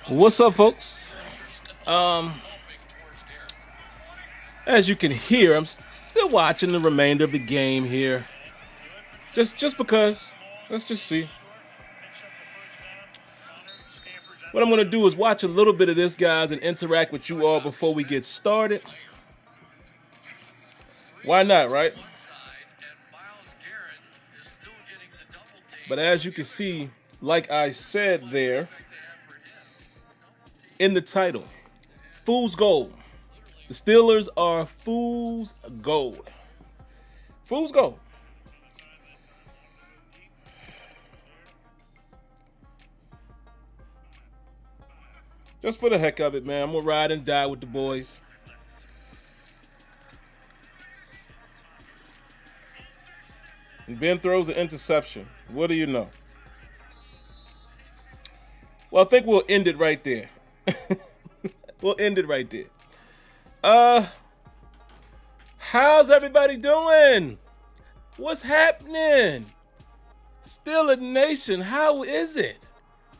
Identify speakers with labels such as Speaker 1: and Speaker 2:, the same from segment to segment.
Speaker 1: What's up, folks? As you can hear, I'm still watching the remainder of the game here. Just because. Let's just see. What I'm going to do is watch a little bit of this, guys, and interact with you all before we get started. Why not, right? But as you can see, like I said there, in the title, Fool's Gold. The Steelers are Fool's Gold. Fool's Gold. Just for the heck of it, man. I'm going to ride and die with the boys. And Ben throws an interception. What do you know? Well, I think we'll end it right there. We'll end it right there. How's everybody doing? What's happening? Steeler Nation, how is it?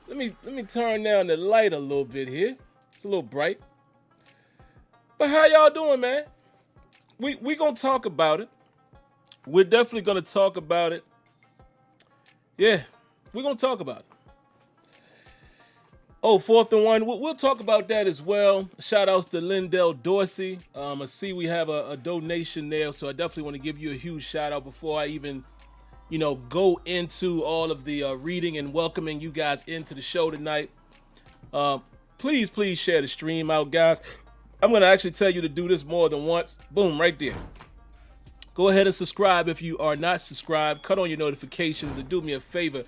Speaker 1: Let me turn down the light a little bit here. It's a little bright. But how y'all doing, man? We gonna talk about it. We're definitely gonna talk about it. Yeah, we're gonna talk about it. Oh, 4th and 1. We'll talk about that as well. Shout outs to Lindell Dorsey. I see we have a donation there, so I definitely want to give you a huge shout out before I even, go into all of the reading and welcoming you guys into the show tonight. Please share the stream out, guys. I'm going to actually tell you to do this more than once. Boom, right there. Go ahead and subscribe if you are not subscribed. Cut on your notifications and do me a favor.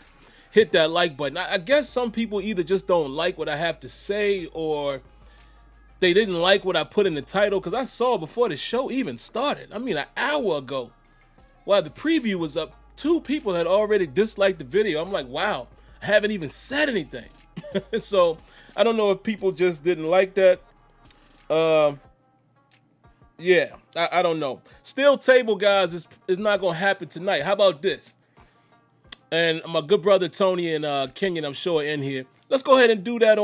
Speaker 1: Hit that like button. I guess some people either just don't like what I have to say or they didn't like what I put in the title, because I saw before the show even started, an hour ago, while the preview was up, 2 people had already disliked the video. I'm like, wow, I haven't even said anything. So I don't know if people just didn't like that. Yeah, I don't know. Steel table, guys, is not going to happen tonight. How about this? And my good brother Tony and Kenyon, I'm sure, are in here. Let's go ahead and do that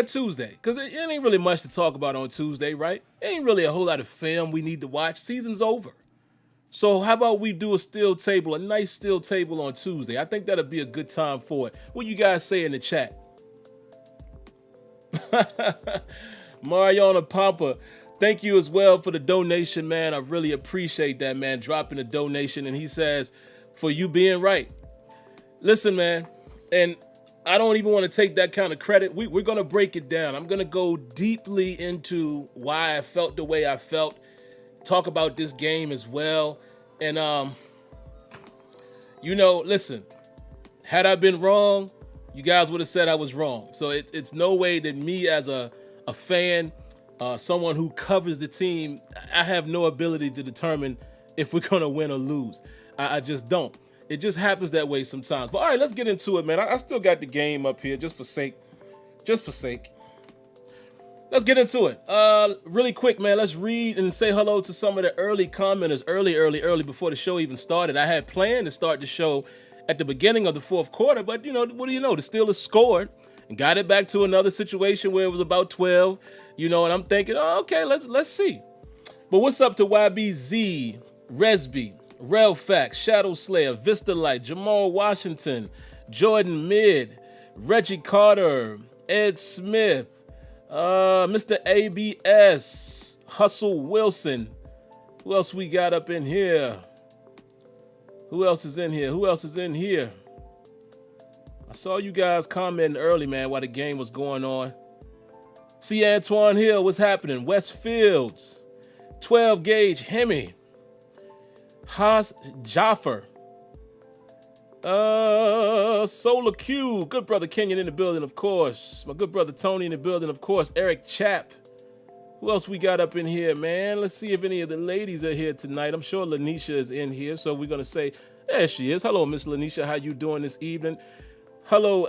Speaker 1: Tuesday, because it ain't really much to talk about on Tuesday, right? It ain't really a whole lot of film we need to watch. Season's over. So how about we do a nice steel table on Tuesday? I think that'll be a good time for it. What you guys say in the chat? Mariana Pampa, thank you as well for the donation, man. I really appreciate that, man, dropping a donation. And he says, for you being right. Listen, man, and I don't even want to take that kind of credit. We're going to break it down. I'm going to go deeply into why I felt the way I felt, talk about this game as well. And, listen, had I been wrong, you guys would have said I was wrong. So it's no way that me as a fan, someone who covers the team, I have no ability to determine if we're going to win or lose. I just don't. It just happens that way sometimes. But all right, let's get into it, man. I still got the game up here just for sake. Let's get into it. Really quick, man. Let's read and say hello to some of the early commenters early before the show even started. I had planned to start the show at the beginning of the 4th quarter, but what do you know? The Steelers scored and got it back to another situation where it was about 12, and I'm thinking, oh, okay, let's see. But what's up to YBZ, Resby, Relfax, Shadow Slayer, Vista Light, Jamal Washington, Jordan Mid, Reggie Carter, Ed Smith, Mr. ABS, Hustle Wilson. Who else we got up in here? Who else is in here? I saw you guys commenting early, man, while the game was going on. See Antoine Hill, what's happening? West Fields, 12 Gauge Hemi, Haas Jaffer, Solar Q, good brother Kenyon in the building, of course. My good brother Tony in the building, of course. Eric Chap. Who else we got up in here, man? Let's see if any of the ladies are here tonight. I'm sure Lanisha is in here, so we're gonna say, there she is. Hello, Miss Lanisha. How you doing this evening? Hello,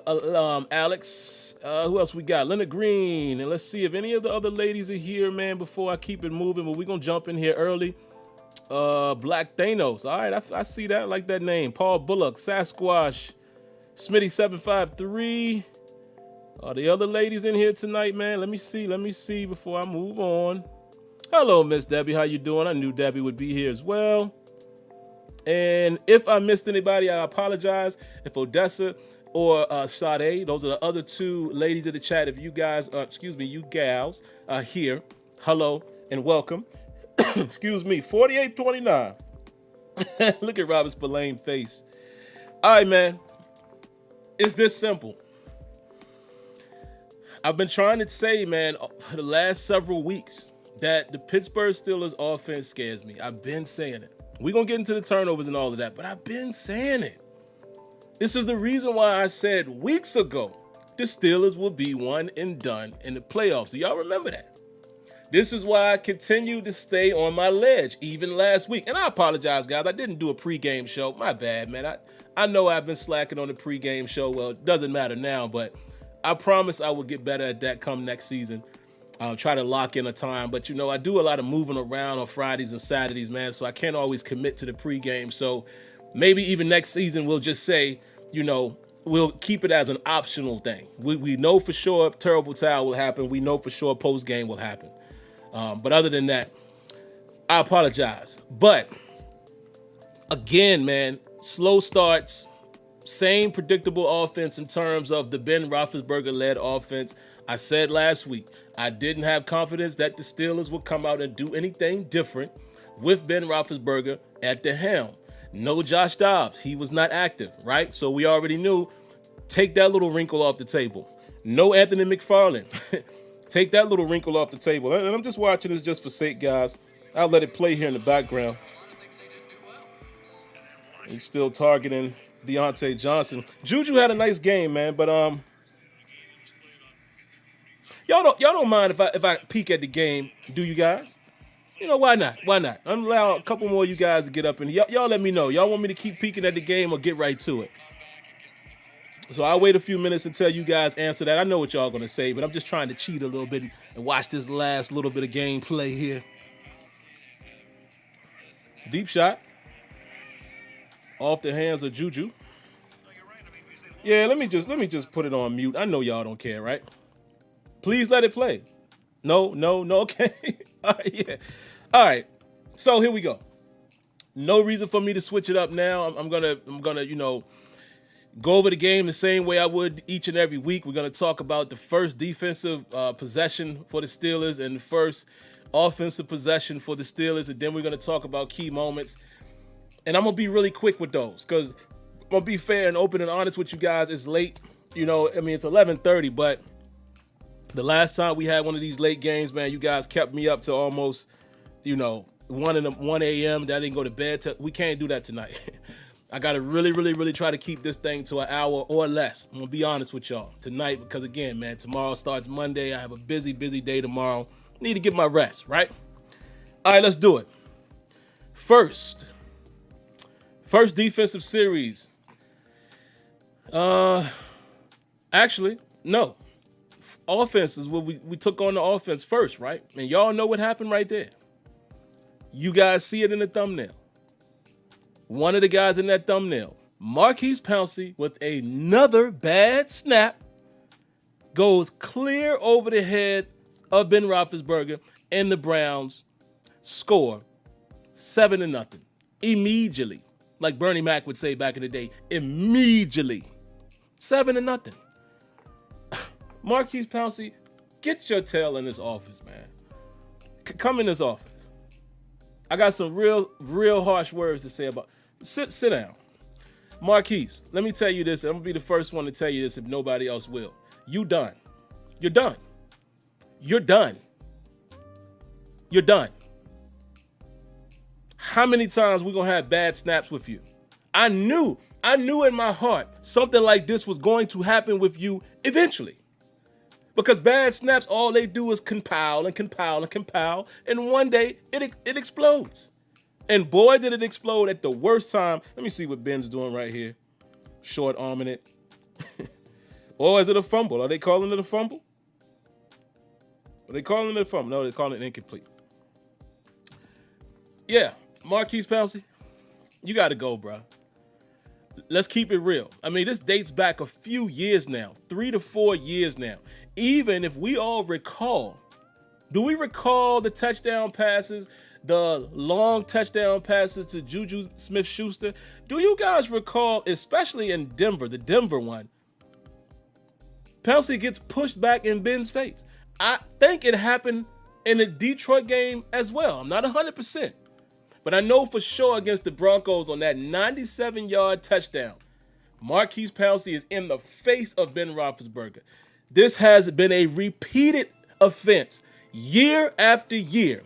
Speaker 1: Alex. Who else we got? Leonard Green. And let's see if any of the other ladies are here, man, before I keep it moving. But we're going to jump in here early. Black Thanos. All right, I see that. I like that name. Paul Bullock, Sasquatch, Smitty753. Are the other ladies in here tonight, man? Let me see before I move on. Hello, Miss Debbie. How you doing? I knew Debbie would be here as well. And if I missed anybody, I apologize. If Odessa or Sade, those are the other two ladies in the chat. If you guys, you gals are here, hello and welcome. Excuse me, 4829. Look at Robert Spillane's face. All right, man. It's this simple. I've been trying to say, man, for the last several weeks that the Pittsburgh Steelers offense scares me. I've been saying it. We're going to get into the turnovers and all of that, but I've been saying it. This is the reason why I said weeks ago the Steelers will be one and done in the playoffs. Do y'all remember that? This is why I continue to stay on my ledge, even last week. And I apologize, guys. I didn't do a pregame show. My bad, man. I know I've been slacking on the pregame show. Well, it doesn't matter now, but I promise I will get better at that come next season. I'll try to lock in a time. But, you know, I do a lot of moving around on Fridays and Saturdays, man, so I can't always commit to the pregame. So maybe even next season we'll just say, you know, we'll keep it as an optional thing. We know for sure terrible towel will happen. We know for sure postgame will happen. But other than that, I apologize. But again, man, slow starts, same predictable offense in terms of the Ben Roethlisberger-led offense. I said last week, I didn't have confidence that the Steelers would come out and do anything different with Ben Roethlisberger at the helm. No Josh Dobbs. He was not active, right? So we already knew, take that little wrinkle off the table. No Anthony McFarland. Take that little wrinkle off the table. And I'm just watching this just for sake, guys. I'll let it play here in the background. He's still targeting Deontay Johnson. Juju had a nice game, man, but y'all don't mind if I peek at the game, do you guys? You know, why not? Why not? I'm allow a couple more of you guys to get up in here. Y'all let me know. Y'all want me to keep peeking at the game or get right to it? So I'll wait a few minutes until you guys answer that. I know what y'all going to say, but I'm just trying to cheat a little bit and watch this last little bit of gameplay here. Deep shot. Off the hands of Juju. Yeah, let me just put it on mute. I know y'all don't care, right? Please let it play. No, okay. All right, yeah. All right. So here we go. No reason for me to switch it up now. I'm gonna, you know, go over the game the same way I would each and every week. We're going to talk about the first defensive possession for the Steelers and the first offensive possession for the Steelers, and then we're going to talk about key moments. And I'm going to be really quick with those because I'm going to be fair and open and honest with you guys. It's late. You know, I mean, it's 11:30, but the last time we had one of these late games, man, you guys kept me up to almost, you know, 1 a.m. that I didn't go to bed. We can't do that tonight. I got to really try to keep this thing to an hour or less. I'm going to be honest with y'all tonight because, again, man, tomorrow starts Monday. I have a busy day tomorrow. Need to get my rest, right? All right, let's do it. First defensive series. Actually, no. Offense is what we took on the offense first, right? And y'all know what happened right there. You guys see it in the thumbnail. One of the guys in that thumbnail, Maurkice Pouncey, with another bad snap, goes clear over the head of Ben Roethlisberger, and the Browns score 7-0 immediately. Like Bernie Mac would say back in the day, immediately. 7-0. Maurkice Pouncey, get your tail in this office, man. Come in this office. I got some real harsh words to say about. Sit down. Maurkice, let me tell you this. I'm going to be the first one to tell you this if nobody else will. You done. You're done. You're done. You're done. How many times we going to have bad snaps with you? I knew in my heart something like this was going to happen with you eventually. Because bad snaps, all they do is compile, and one day it explodes. And boy, did it explode at the worst time. Let me see what Ben's doing right here. Short arming it. Or is it a fumble? Are they calling it a fumble? Are they calling it a fumble? No, they're calling it incomplete. Yeah, Maurkice Pouncey, you got to go, bro. let's keep it real. I mean, this dates back a few years now, 3 to 4 years now. Even if we all recall, do we recall the touchdown passes, the long touchdown passes to Juju Smith-Schuster? Do you guys recall, especially in Denver, the Denver one, Pouncey gets pushed back in Ben's face? I think it happened in the Detroit game as well. I'm not 100%. But I know for sure against the Broncos on that 97-yard touchdown, Marquise Pouncey is in the face of Ben Roethlisberger. This has been a repeated offense year after year.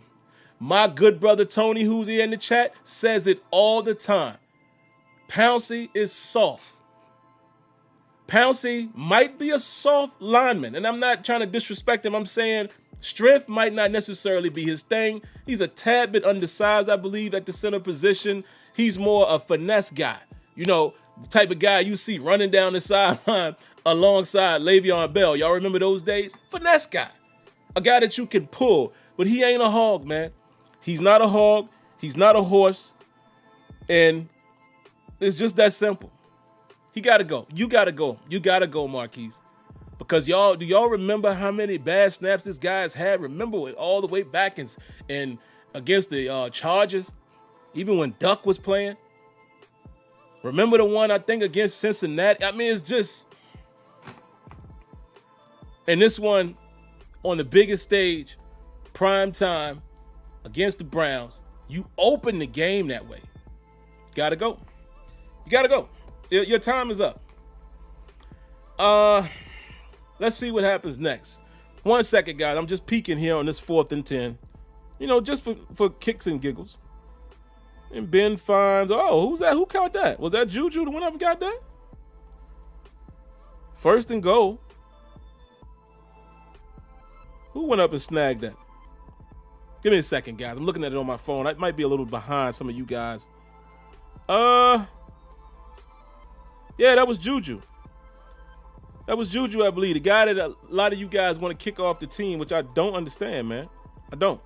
Speaker 1: My good brother Tony, who's here in the chat, says it all the time. Pouncey is soft. Pouncey might be a soft lineman, and I'm not trying to disrespect him. I'm saying strength might not necessarily be his thing. He's a tad bit undersized, I believe, at the center position. He's more a finesse guy. You know, the type of guy you see running down the sideline alongside Le'Veon Bell. Y'all remember those days? Finesse guy. A guy that you can pull, but he ain't a hog, man. He's not a hog. He's not a horse. And it's just that simple. He got to go. You got to go. You got to go, Marquise. Because do y'all remember how many bad snaps this guy's had? Remember all the way back in against the Chargers, even when Duck was playing? Remember the one, I think, against Cincinnati? I mean, it's just... And this one, on the biggest stage, prime time, against the Browns, you open the game that way. Got to go. You got to go. Your time is up. Let's see what happens next. 1 second, guys. I'm just peeking here on this 4th and 10. You know, just for kicks and giggles. And Ben finds, who's that? Who caught that? Was that Juju, the one that got that? 1st and goal. Who went up and snagged that? Give me a second, guys. I'm looking at it on my phone. I might be a little behind some of you guys. Yeah, that was Juju. That was Juju, I believe. The guy that a lot of you guys want to kick off the team, which I don't understand, man. I don't.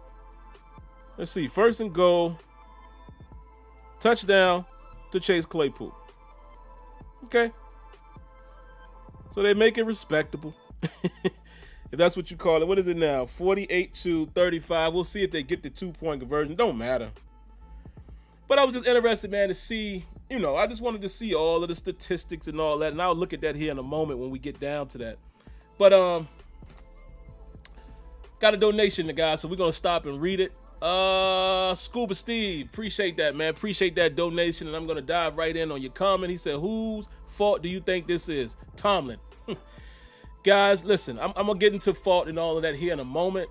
Speaker 1: Let's see. 1st and goal. Touchdown to Chase Claypool. Okay. So they make it respectable. If that's what you call it. What is it now? 48-35. We'll see if they get the 2-point conversion. Don't matter. But I was just interested, man, to see, I just wanted to see all of the statistics and all that. And I'll look at that here in a moment when we get down to that. But got a donation, the guys, so we're going to stop and read it. Scuba Steve, appreciate that, man. Appreciate that donation. And I'm going to dive right in on your comment. He said, whose fault do you think this is? Tomlin. Guys, listen, I'm going to get into fault and all of that here in a moment.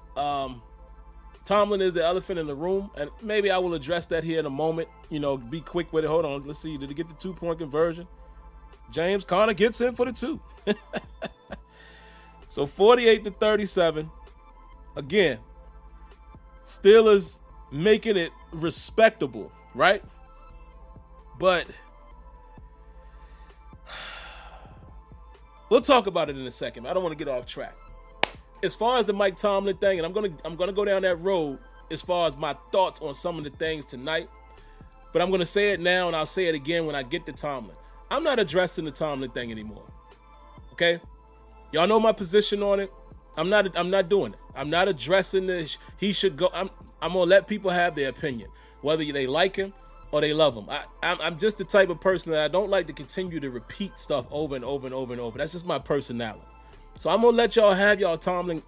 Speaker 1: Tomlin is the elephant in the room, and maybe I will address that here in a moment. Be quick with it. Hold on. Let's see. Did he get the 2-point conversion? James Conner gets in for the 2. So 48-37. Again, Steelers making it respectable, right? But we'll talk about it in a second. I don't want to get off track. As far as the Mike Tomlin thing, and I'm gonna go down that road as far as my thoughts on some of the things tonight, but I'm gonna say it now and I'll say it again when I get to Tomlin. I'm not addressing the Tomlin thing anymore. Okay, y'all know my position on it. I'm not doing it. I'm not addressing this. He should go. I'm gonna let people have their opinion, whether they like him or they love him. I'm just the type of person that I don't like to continue to repeat stuff over and over and over and over. That's just my personality. So I'm going to let y'all have y'all Tomlin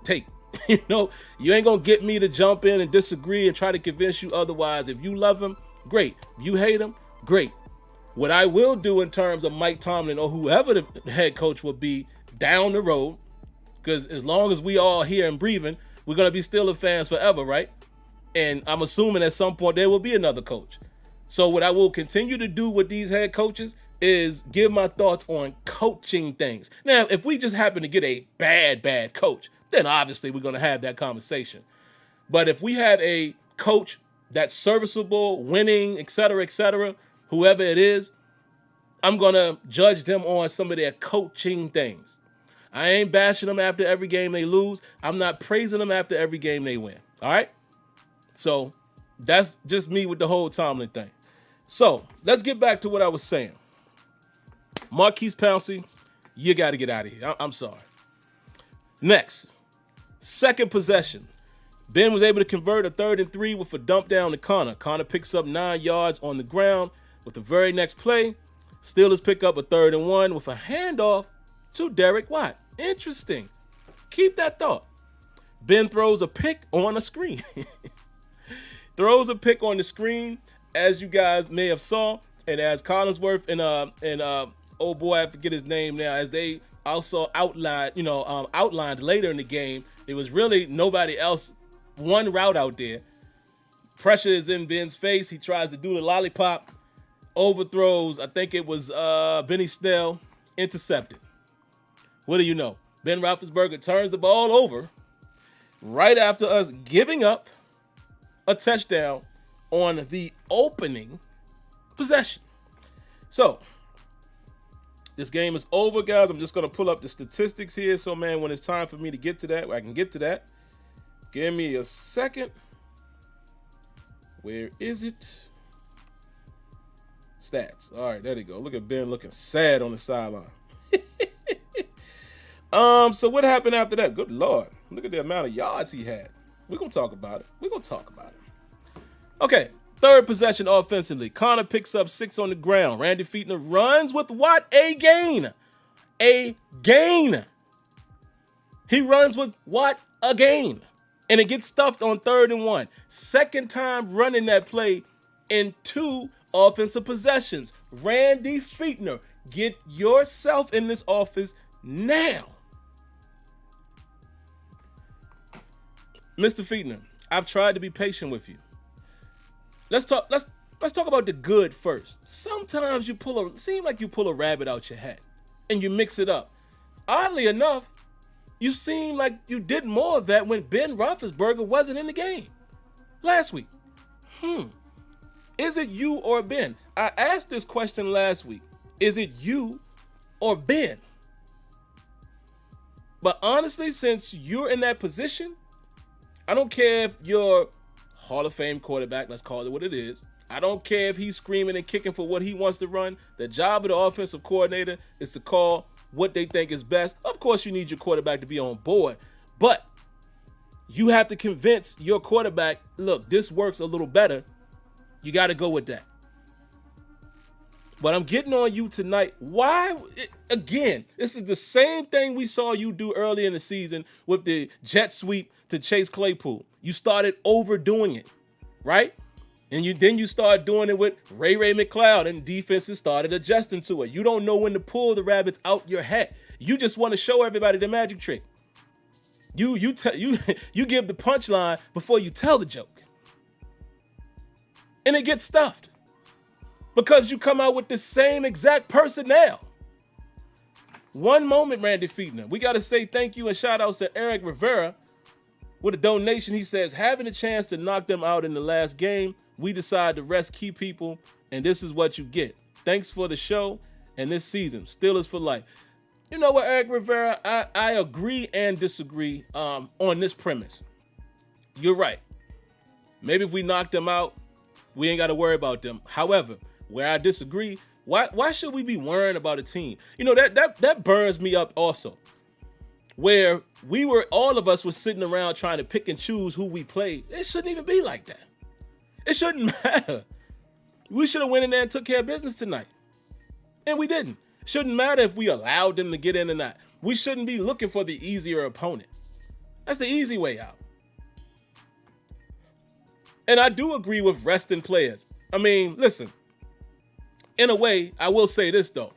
Speaker 1: take. You ain't going to get me to jump in and disagree and try to convince you otherwise. If you love him, great. If you hate him, great. What I will do in terms of Mike Tomlin or whoever the head coach will be down the road, because as long as we all here and breathing, we're going to be Steelers fans forever, right? And I'm assuming at some point there will be another coach. So what I will continue to do with these head coaches is give my thoughts on coaching things. Now, if we just happen to get a bad coach, then obviously we're going to have that conversation. But if we have a coach that's serviceable, winning, et cetera, whoever it is, I'm going to judge them on some of their coaching things. I ain't bashing them after every game they lose. I'm not praising them after every game they win. All right? So that's just me with the whole Tomlin thing. So let's get back to what I was saying. Marquise Pouncey, you got to get out of here. I'm sorry. Next, second possession. Ben was able to convert a 3rd and 3 with a dump down to Connor. Connor picks up 9 yards on the ground. With the very next play, Steelers pick up a 3rd and 1 with a handoff to Derek Watt. Interesting. Keep that thought. Ben throws a pick on a screen. Throws a pick on the screen, as you guys may have saw, and as Collinsworth and oh boy, I forget his name now, as they also outlined later in the game, there was really nobody else, one route out there. Pressure is in Ben's face. He tries to do the lollipop, overthrows. I think it was Benny Snell, intercepted. What do you know? Ben Roethlisberger turns the ball over right after us giving up a touchdown on the opening possession. So, this game is over, guys. I'm just going to pull up the statistics here. So, man, when it's time for me to get to that, I can get to that. Give me a second. Where is it? Stats. All right, there they go. Look at Ben looking sad on the sideline. So what happened after that? Good Lord. Look at the amount of yards he had. We're going to talk about it. Okay, third possession offensively. Connor picks up 6 on the ground. Randy Fichtner runs with Watt. A gain. He runs with Watt again. And it gets stuffed on 3rd and 1. Second time running that play in 2 offensive possessions. Randy Fichtner, get yourself in this office now. Mr. Fichtner, I've tried to be patient with you. Let's talk about the good first. Sometimes seem like you pull a rabbit out your hat and you mix it up. Oddly enough, you seem like you did more of that when Ben Roethlisberger wasn't in the game last week. Is it you or Ben? I asked this question last week. Is it you or Ben? But honestly, since you're in that position, I don't care if you're Hall of Fame quarterback, let's call it what it is. I don't care if he's screaming and kicking for what he wants to run. The job of the offensive coordinator is to call what they think is best. Of course, you need your quarterback to be on board, but you have to convince your quarterback, look, this works a little better. You got to go with that. But I'm getting on you tonight. Why? Again, this is the same thing we saw you do early in the season with the jet sweep to Chase Claypool. You started overdoing it, right? And then you start doing it with Ray McCloud, and defenses started adjusting to it. You don't know when to pull the rabbits out your hat. You just want to show everybody the magic trick. You give the punchline before you tell the joke. And it gets stuffed. Because you come out with the same exact personnel. One moment, Randy Fichtner. We got to say thank you and shout outs to Eric Rivera with a donation. He says, having a chance to knock them out in the last game, we decide to rest key people, and this is what you get. Thanks for the show and this season. Steelers for life. You know what, Eric Rivera? I agree and disagree on this premise. You're right. Maybe if we knock them out, we ain't got to worry about them. However, where I disagree, why should we be worrying about a team? You know, that burns me up also. Where all of us were sitting around trying to pick and choose who we play. It shouldn't even be like that. It shouldn't matter. We should have went in there and took care of business tonight. And we didn't. Shouldn't matter if we allowed them to get in or not. We shouldn't be looking for the easier opponent. That's the easy way out. And I do agree with resting players. I mean, listen. In a way, I will say this, though.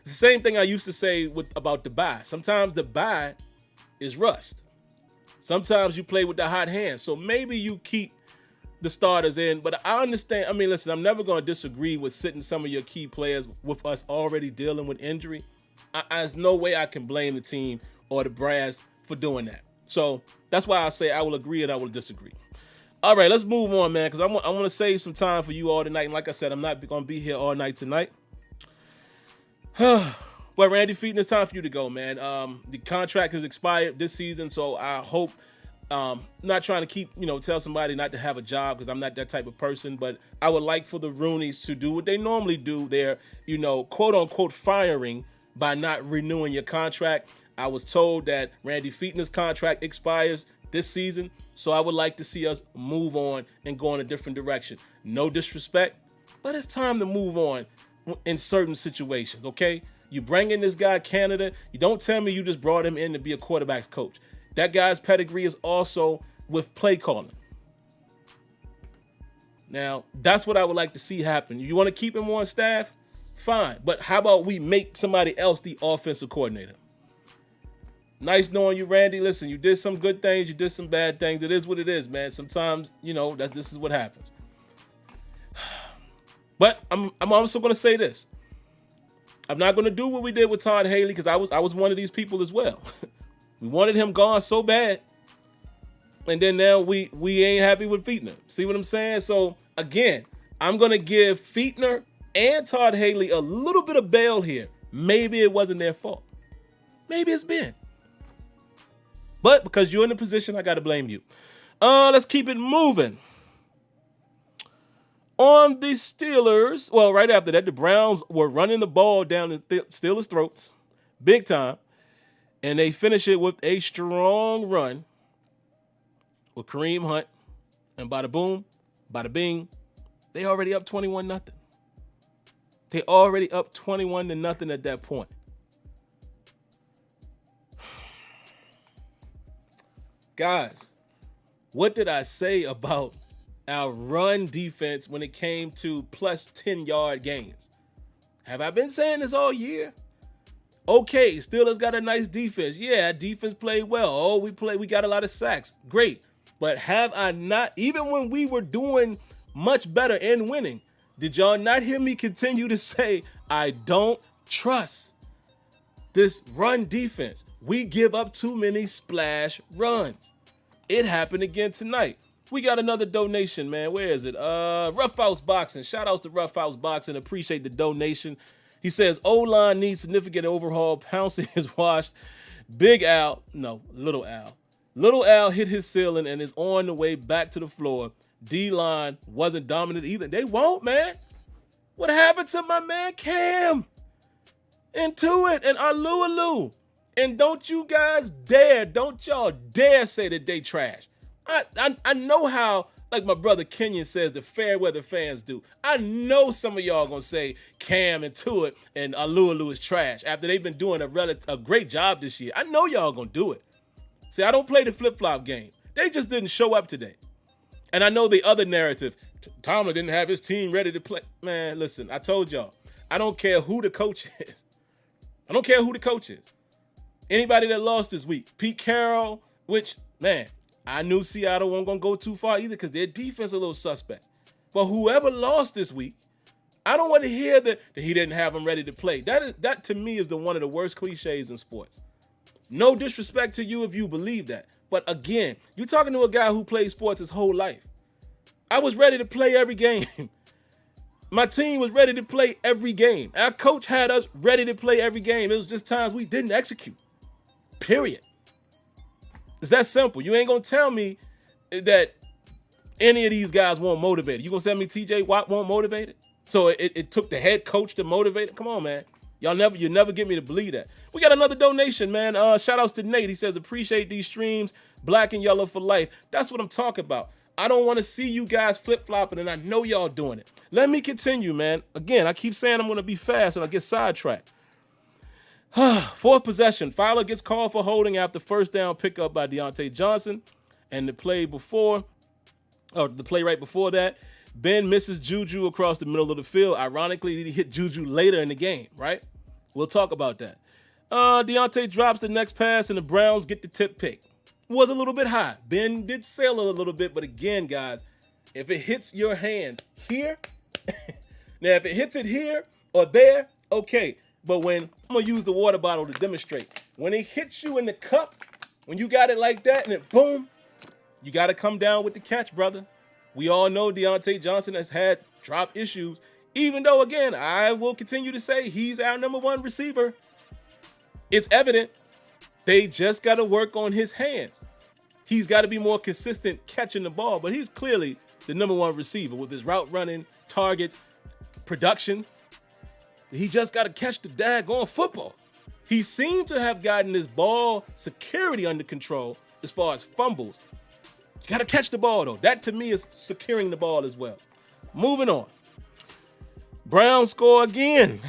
Speaker 1: It's the same thing I used to say about the bye. Sometimes the bye is rust. Sometimes you play with the hot hand. So maybe you keep the starters in. But I understand. I mean, listen, I'm never going to disagree with sitting some of your key players with us already dealing with injury. There's no way I can blame the team or the brass for doing that. So that's why I say I will agree and I will disagree. All right, let's move on, man, because I want to save some time for you all tonight. And like I said, I'm not going to be here all night tonight. Well, Randy Fichtner, it's time for you to go, man. The contract has expired this season, so I hope Not trying to keep, tell somebody not to have a job because I'm not that type of person, but I would like for the Rooneys to do what they normally do. They're, quote unquote firing by not renewing your contract. I was told that Randy Fichtner's contract expires this season, so I would like to see us move on and go in a different direction. No disrespect, but it's time to move on in certain situations, okay? You bring in this guy, Canada. You don't tell me you just brought him in to be a quarterback's coach. That guy's pedigree is also with play calling. Now, that's what I would like to see happen. You want to keep him on staff? Fine. But how about we make somebody else the offensive coordinator? Nice knowing you, Randy. Listen, you did some good things. You did some bad things. It is what it is, man. Sometimes, this is what happens. But I'm also going to say this. I'm not going to do what we did with Todd Haley because I was one of these people as well. We wanted him gone so bad. And then now we ain't happy with Fichtner. See what I'm saying? So, again, I'm going to give Fichtner and Todd Haley a little bit of bail here. Maybe it wasn't their fault. Maybe it's been. But because you're in the position, I got to blame you. Let's keep it moving. On the Steelers, well, right after that, the Browns were running the ball down the Steelers' throats, big time, and they finish it with a strong run with Kareem Hunt, and bada boom, bada bing, they already up 21-0. They already up 21-0 at that point. Guys, what did I say about our run defense when it came to plus 10-yard gains? Have I been saying this all year? Okay, Steelers got a nice defense. Yeah, defense played well. Oh, we got a lot of sacks. Great. But have I not, even when we were doing much better and winning, did y'all not hear me continue to say, I don't trust this run defense? We give up too many splash runs. It happened again tonight. We got another donation, man. Where is it? Rough House Boxing. Shout outs to Rough House Boxing. Appreciate the donation. He says, O-line needs significant overhaul. Pouncey is washed. Little Al. Little Al hit his ceiling and is on the way back to the floor. D-line wasn't dominant either. They won't, man. What happened to my man Cam? Intuit and Alu. And don't y'all dare say that they trash. I know how, like my brother Kenyon says, the fair weather fans do. I know some of y'all gonna say Cam and Tuitt and Alu is trash after they've been doing a great job this year. I know y'all gonna do it. See, I don't play the flip-flop game. They just didn't show up today. And I know the other narrative, Tomlin didn't have his team ready to play. Man, listen, I told y'all, I don't care who the coach is. I don't care who the coach is. Anybody that lost this week, Pete Carroll, which, man, I knew Seattle wasn't going to go too far either because their defense is a little suspect. But whoever lost this week, I don't want to hear that he didn't have them ready to play. That to me is one of the worst cliches in sports. No disrespect to you if you believe that. But again, you're talking to a guy who played sports his whole life. I was ready to play every game. My team was ready to play every game. Our coach had us ready to play every game. It was just times we didn't execute. Period. It's that simple. You ain't going to tell me that any of these guys weren't motivated. You going to tell me TJ Watt weren't motivated? So it took the head coach to motivate it? Come on, man. You never get me to believe that. We got another donation, man. Shout outs to Nate. He says, appreciate these streams. Black and yellow for life. That's what I'm talking about. I don't want to see you guys flip-flopping, and I know y'all doing it. Let me continue, man. Again, I keep saying I'm going to be fast, and I get sidetracked. Fourth possession. Fowler gets called for holding after first down pickup by Deontay Johnson. And the play right before that, Ben misses Juju across the middle of the field. Ironically, he hit Juju later in the game, right? We'll talk about that. Deontay drops the next pass, and the Browns get the tip pick. Was a little bit high. Ben did sail a little bit, but again, guys, if it hits your hand here, now if it hits it here or there, okay. But when I'm going to use the water bottle to demonstrate, when it hits you in the cup, when you got it like that and it boom, you got to come down with the catch, brother. We all know Deontay Johnson has had drop issues, even though, again, I will continue to say he's our number one receiver. It's evident. They just got to work on his hands. He's got to be more consistent catching the ball, but he's clearly the number one receiver with his route running, targets, production. He just got to catch the daggone football. He seemed to have gotten his ball security under control as far as fumbles. You got to catch the ball, though. That, to me, is securing the ball as well. Moving on. Browns score again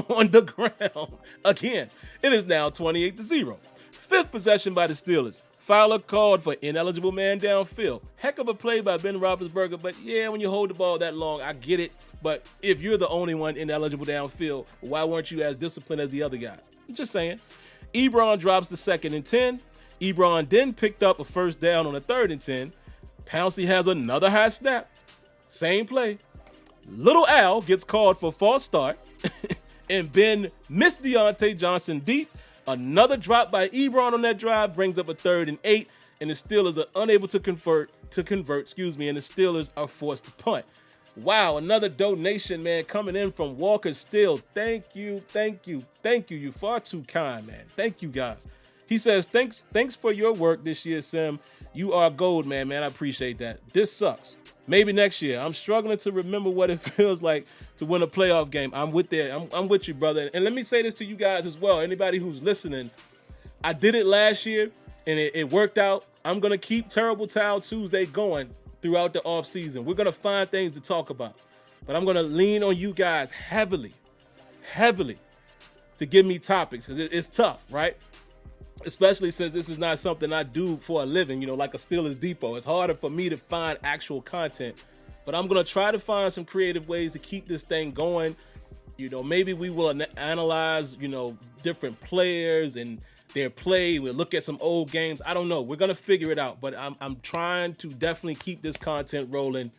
Speaker 1: on the ground. Again. It is now 28-0. Fifth possession by the Steelers. Fowler called for ineligible man downfield. Heck of a play by Ben Roethlisberger, but yeah, when you hold the ball that long, I get it. But if you're the only one ineligible downfield, why weren't you as disciplined as the other guys? I'm just saying. Ebron drops the 2nd and 10. Ebron then picked up a first down on a 3rd and 10. Pouncey has another high snap. Same play. Little Al gets called for false start. And Ben missed Deontay Johnson deep. Another drop by Ebron on that drive brings up a 3rd and 8, and the Steelers are unable to convert, and the Steelers are forced to punt. Wow, another donation, man, coming in from Walker Steele. Thank you. You're far too kind, man. Thank you, guys. He says, thanks for your work this year, Sim. You are gold, man. I appreciate that. This sucks. Maybe next year. I'm struggling to remember what it feels like to win a playoff game. I'm with you, brother. And let me say this to you guys as well. Anybody who's listening, I did it last year, and it worked out. I'm going to keep Terrible Towel Tuesday going throughout the offseason. We're going to find things to talk about. But I'm going to lean on you guys heavily to give me topics because it's tough, right? Especially since this is not something I do for a living, like a Steelers Depot. It's harder for me to find actual content. But I'm going to try to find some creative ways to keep this thing going. Maybe we will analyze, different players and their play. We'll look at some old games. I don't know. We're going to figure it out. But I'm trying to definitely keep this content rolling.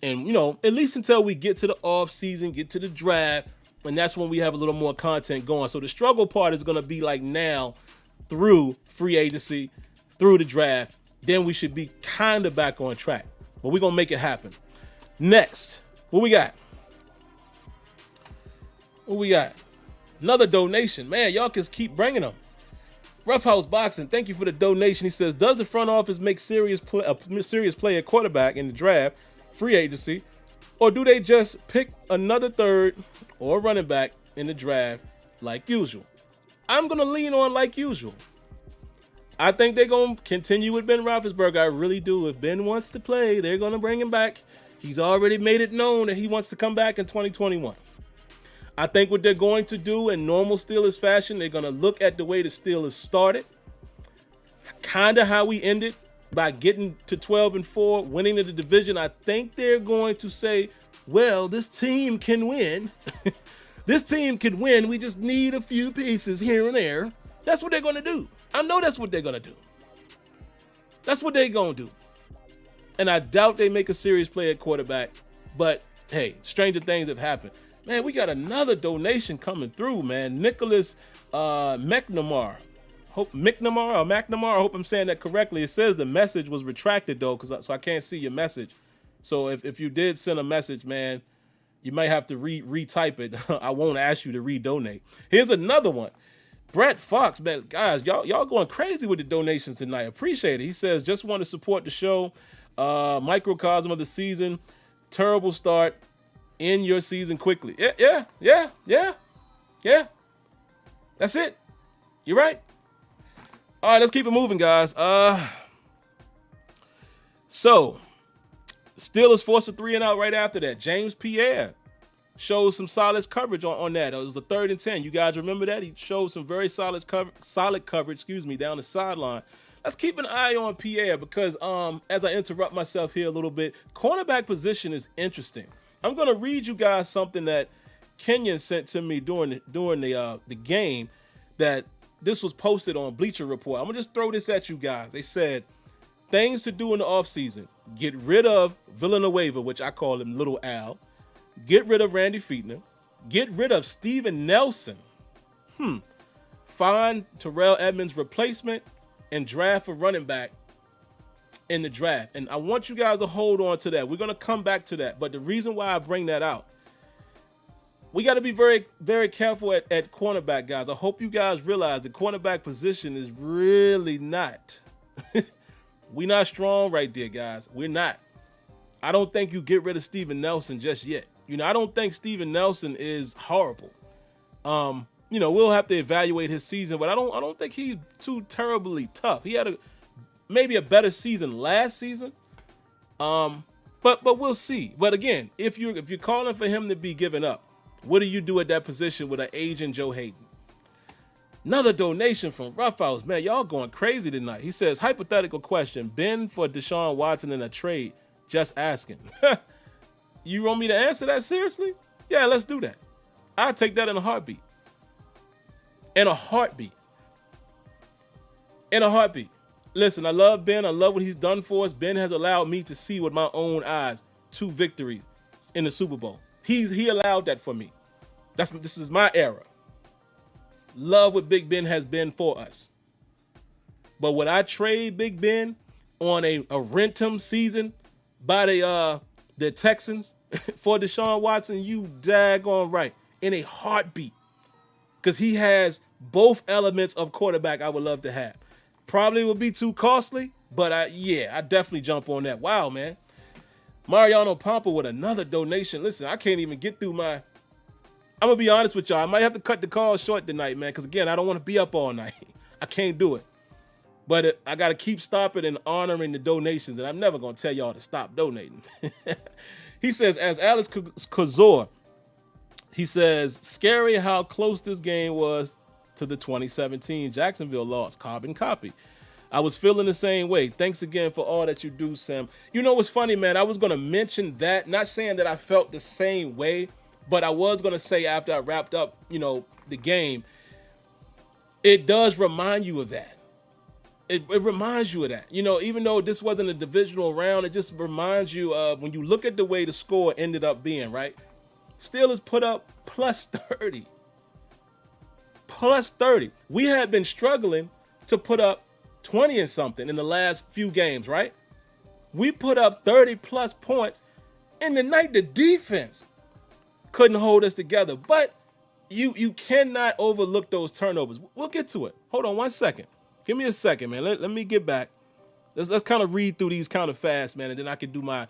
Speaker 1: And, at least until we get to the off season, get to the draft. And that's when we have a little more content going. So the struggle part is going to be like now, through free agency, through the draft, then we should be kind of back on track. But we're going to make it happen. Next, what we got? Another donation. Man, y'all can keep bringing them. Roughhouse Boxing, thank you for the donation. He says, does the front office make serious play at quarterback in the draft, free agency, or do they just pick another third or running back in the draft like usual? I'm going to lean on like usual. I think they're going to continue with Ben Roethlisberger. I really do. If Ben wants to play, they're going to bring him back. He's already made it known that he wants to come back in 2021. I think what they're going to do in normal Steelers fashion, they're going to look at the way the Steelers started, kind of how we ended by getting to 12-4, winning the division. I think they're going to say, well, this team can win. This team can win. We just need a few pieces here and there. That's what they're going to do. I know that's what they're going to do. That's what they're going to do. And I doubt they make a serious play at quarterback. But, hey, stranger things have happened. Man, we got another donation coming through, man. Nicholas McNamara. I hope I'm saying that correctly. It says the message was retracted, though, so I can't see your message. So if you did send a message, man, you might have to retype it. I won't ask you to redonate. Here's another one. Brett Fox, man, guys, y'all going crazy with the donations tonight. Appreciate it. He says, just want to support the show. Microcosm of the season. Terrible start. End your season quickly. Yeah. That's it. You're right. All right, let's keep it moving, guys. So, Steelers forced a 3-and-out right after that. James Pierre showed some solid coverage on that. It was a 3rd and 10. You guys remember that? He showed some very solid coverage, down the sideline. Let's keep an eye on Pierre because as I interrupt myself here a little bit, cornerback position is interesting. I'm going to read you guys something that Kenyon sent to me during the game that this was posted on Bleacher Report. I'm going to just throw this at you guys. They said, things to do in the offseason. Get rid of Villanueva, which I call him Little Al. Get rid of Randy Fichtner. Get rid of Steven Nelson. Find Terrell Edmonds' replacement and draft a running back in the draft. And I want you guys to hold on to that. We're going to come back to that. But the reason why I bring that out, we got to be very, very careful at cornerback, guys. I hope you guys realize the cornerback position is really not We not strong right there, guys. We're not. I don't think you get rid of Steven Nelson just yet. I don't think Steven Nelson is horrible. We'll have to evaluate his season, but I don't think he's too terribly tough. He had maybe a better season last season. But we'll see. But again, if you're calling for him to be given up, what do you do at that position with an aging Joe Hayden? Another donation from Rough House. Man, y'all going crazy tonight. He says, hypothetical question. Ben for Deshaun Watson in a trade. Just asking. You want me to answer that seriously? Yeah, let's do that. I'll take that in a heartbeat. In a heartbeat. In a heartbeat. Listen, I love Ben. I love what he's done for us. Ben has allowed me to see with my own eyes 2 victories in the Super Bowl. He allowed that for me. This is my era. Love what Big Ben has been for us. But would I trade Big Ben on a rent-him season by the Texans for Deshaun Watson? You daggone right. In a heartbeat. Because he has both elements of quarterback I would love to have. Probably would be too costly, but I definitely jump on that. Wow, man. Mariano Pompa with another donation. Listen, I can't even get through I'm going to be honest with y'all. I might have to cut the call short tonight, man, because, again, I don't want to be up all night. I can't do it. But I got to keep stopping and honoring the donations, and I'm never going to tell y'all to stop donating. He says, as Alex Kazor, he says, scary how close this game was to the 2017 Jacksonville loss. Carbon copy. I was feeling the same way. Thanks again for all that you do, Sam. You know what's funny, man? I was going to mention that, not saying that I felt the same way, but I was going to say after I wrapped up, the game, it does remind you of that. It reminds you of that. Even though this wasn't a divisional round, it just reminds you of when you look at the way the score ended up being, right? Steelers put up plus 30. Plus 30. We had been struggling to put up 20 and something in the last few games, right? We put up 30 plus points. In the night, the defense couldn't hold us together. But you cannot overlook those turnovers. We'll get to it. Hold on 1 second. Give me a second, man. Let me get back. Let's kind of read through these kind of fast, man, and then I can do my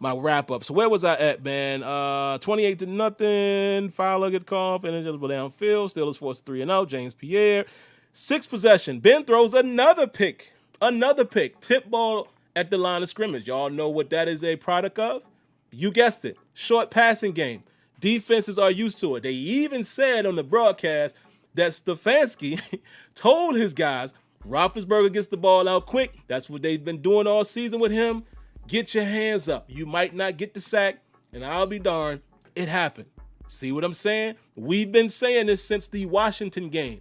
Speaker 1: wrap up. So where was I at, man? 28-0. Fowler get called. Ineligible downfield. Steelers forced 3-0. James Pierre. 6 possession. Ben throws another pick. Tip ball at the line of scrimmage. Y'all know what that is a product of? You guessed it. Short passing game. Defenses are used to it. They even said on the broadcast that Stefanski told his guys, Roethlisberger gets the ball out quick. That's what they've been doing all season with him. Get your hands up. You might not get the sack, and I'll be darned, it happened. See what I'm saying? We've been saying this since the Washington game.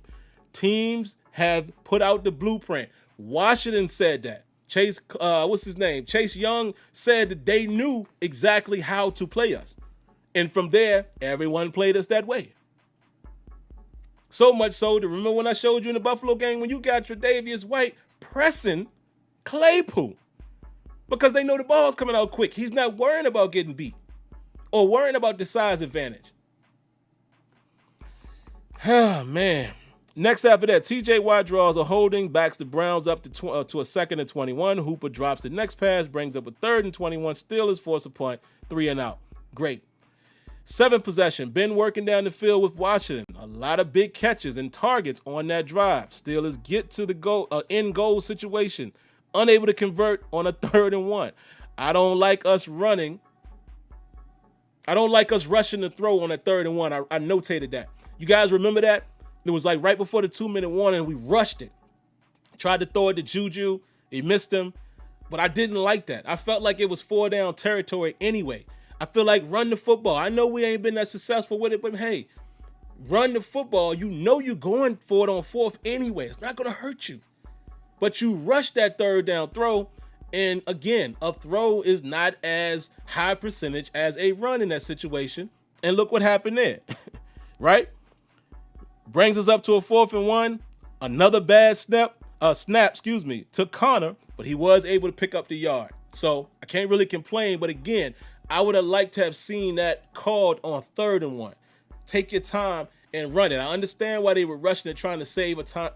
Speaker 1: Teams have put out the blueprint. Washington said that. Chase Young said that they knew exactly how to play us. And from there, everyone played us that way. So much so to remember when I showed you in the Buffalo game when you got Tre'Davious White pressing Claypool. Because they know the ball's coming out quick. He's not worrying about getting beat or worrying about the size advantage. Oh, man. Next after that, TJ Watt draws a holding, backs the Browns up to a 2nd and 21. Hooper drops the next pass, brings up a 3rd and 21. Steelers force a punt, 3 and out. Great. 7th possession, Ben working down the field with Washington. A lot of big catches and targets on that drive. Steelers get to the end goal situation. Unable to convert on a 3rd and 1. I don't like us rushing the throw on a 3rd and 1. I notated that. You guys remember that? It was like right before the 2-minute warning, and we rushed it. Tried to throw it to Juju. He missed him. But I didn't like that. I felt like it was 4-down territory anyway. I feel like run the football. I know we ain't been that successful with it, but hey, run the football. You know you're going for it on 4th anyway. It's not going to hurt you. But you rush that 3rd down throw, and again, a throw is not as high percentage as a run in that situation. And look what happened there, right? Brings us up to a 4th and 1. Another bad snap, to Connor, but he was able to pick up the yard. So I can't really complain, but again, I would have liked to have seen that called on 3rd and 1. Take your time and run it. I understand why they were rushing and trying to save a time,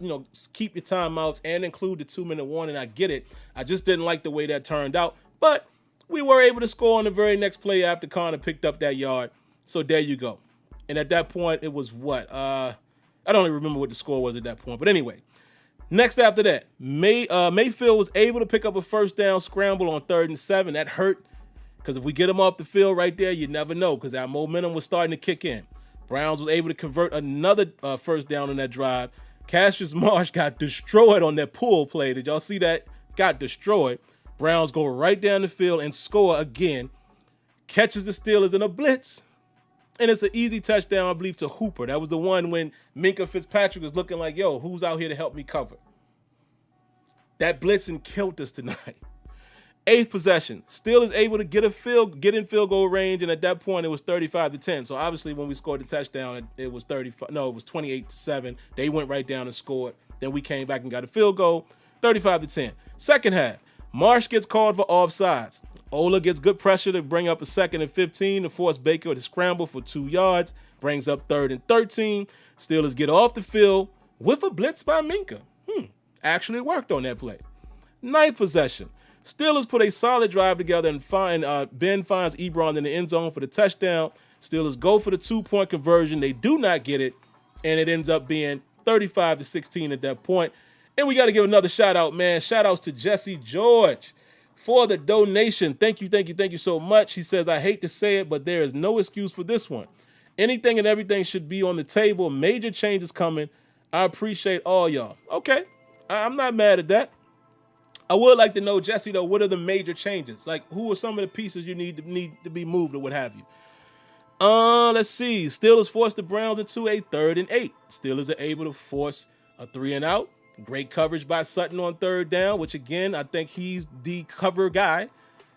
Speaker 1: keep your timeouts and include the 2-minute warning. I get it. I just didn't like the way that turned out. But we were able to score on the very next play after Connor picked up that yard. So there you go. And at that point, it was what? I don't even remember what the score was at that point. But anyway, next after that, Mayfield was able to pick up a first down scramble on 3rd and 7. That hurt because if we get him off the field right there, you never know because our momentum was starting to kick in. Browns was able to convert another first down on that drive. Cassius Marsh got destroyed on that pull play. Did y'all see that? Got destroyed. Browns go right down the field and score again. Catches the Steelers in a blitz. And it's an easy touchdown, I believe, to Hooper. That was the one when Minkah Fitzpatrick was looking like, yo, who's out here to help me cover? That blitzing killed us tonight. 8th possession. Steelers able to get in field goal range, and at that point it was 35-10. So obviously when we scored the touchdown, it was 28-7. They went right down and scored. Then we came back and got a field goal, 35-10. Second half, Marsh gets called for offsides. Ola gets good pressure to bring up a 2nd and 15 to force Baker to scramble for 2 yards. Brings up 3rd and 13. Steelers get off the field with a blitz by Minkah. Actually worked on that play. 9th possession. Steelers put a solid drive together and Ben finds Ebron in the end zone for the touchdown. Steelers go for the 2-point conversion. They do not get it, and it ends up being 35-16 at that point. And we got to give another shout out, man. Shout outs to Jesse George for the donation. Thank you so much. He says, I hate to say it, but there is no excuse for this one. Anything and everything should be on the table. Major changes coming. I appreciate all y'all. Okay, I'm not mad at that. I would like to know, Jesse, though, what are the major changes? Like, who are some of the pieces you need to be moved or what have you? Let's see. Steelers force the Browns into a 3rd and 8. Steelers are able to force a 3 and out. Great coverage by Sutton on 3rd down, which, again, I think he's the cover guy,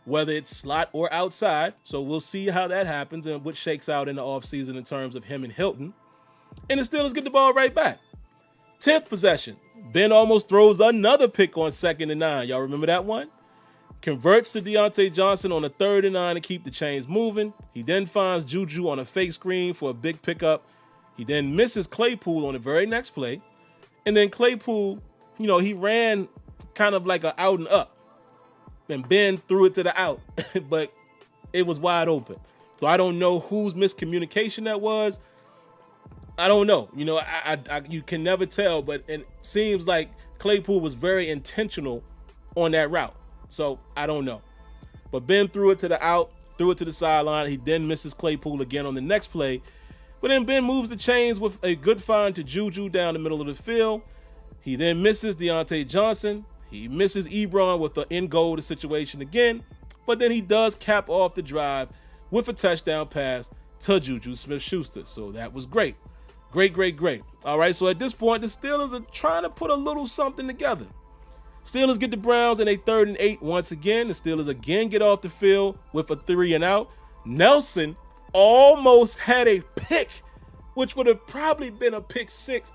Speaker 1: whether it's slot or outside. So we'll see how that happens and what shakes out in the offseason in terms of him and Hilton. And the Steelers get the ball right back. 10th possession. Ben almost throws another pick on 2nd and 9. Y'all remember that one? Converts to Deontay Johnson on a 3rd and 9 to keep the chains moving. He then finds Juju on a fake screen for a big pickup. He then misses Claypool on the very next play. And then Claypool, he ran kind of like an out and up. And Ben threw it to the out, but it was wide open. So I don't know whose miscommunication that was. I don't know. You can never tell, but it seems like Claypool was very intentional on that route. So I don't know. But Ben threw it to the out, threw it to the sideline. He then misses Claypool again on the next play. But then Ben moves the chains with a good find to Juju down the middle of the field. He then misses Deontay Johnson. He misses Ebron with the in-goal situation again. But then he does cap off the drive with a touchdown pass to Juju Smith-Schuster. So that was great. Great. All right, so at this point, the Steelers are trying to put a little something together. Steelers get the Browns in a 3rd and 8 once again. The Steelers again get off the field with a 3 and out. Nelson almost had a pick, which would have probably been a pick 6.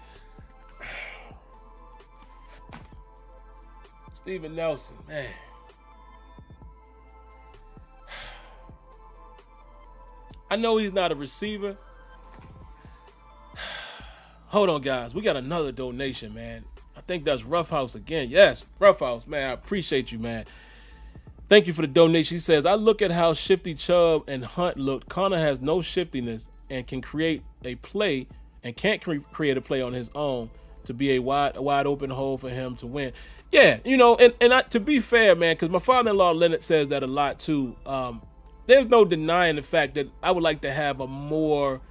Speaker 1: Steven Nelson, man. I know he's not a receiver. Hold on, guys. We got another donation, man. I think that's Roughhouse again. Yes, Roughhouse, man. I appreciate you, man. Thank you for the donation. He says, I look at how shifty Chubb and Hunt looked. Connor has no shiftiness and can create a play and can't create a play on his own to be a wide open hole for him to win. Yeah, to be fair, man, because my father-in-law Leonard says that a lot too. There's no denying the fact that I would like to have a more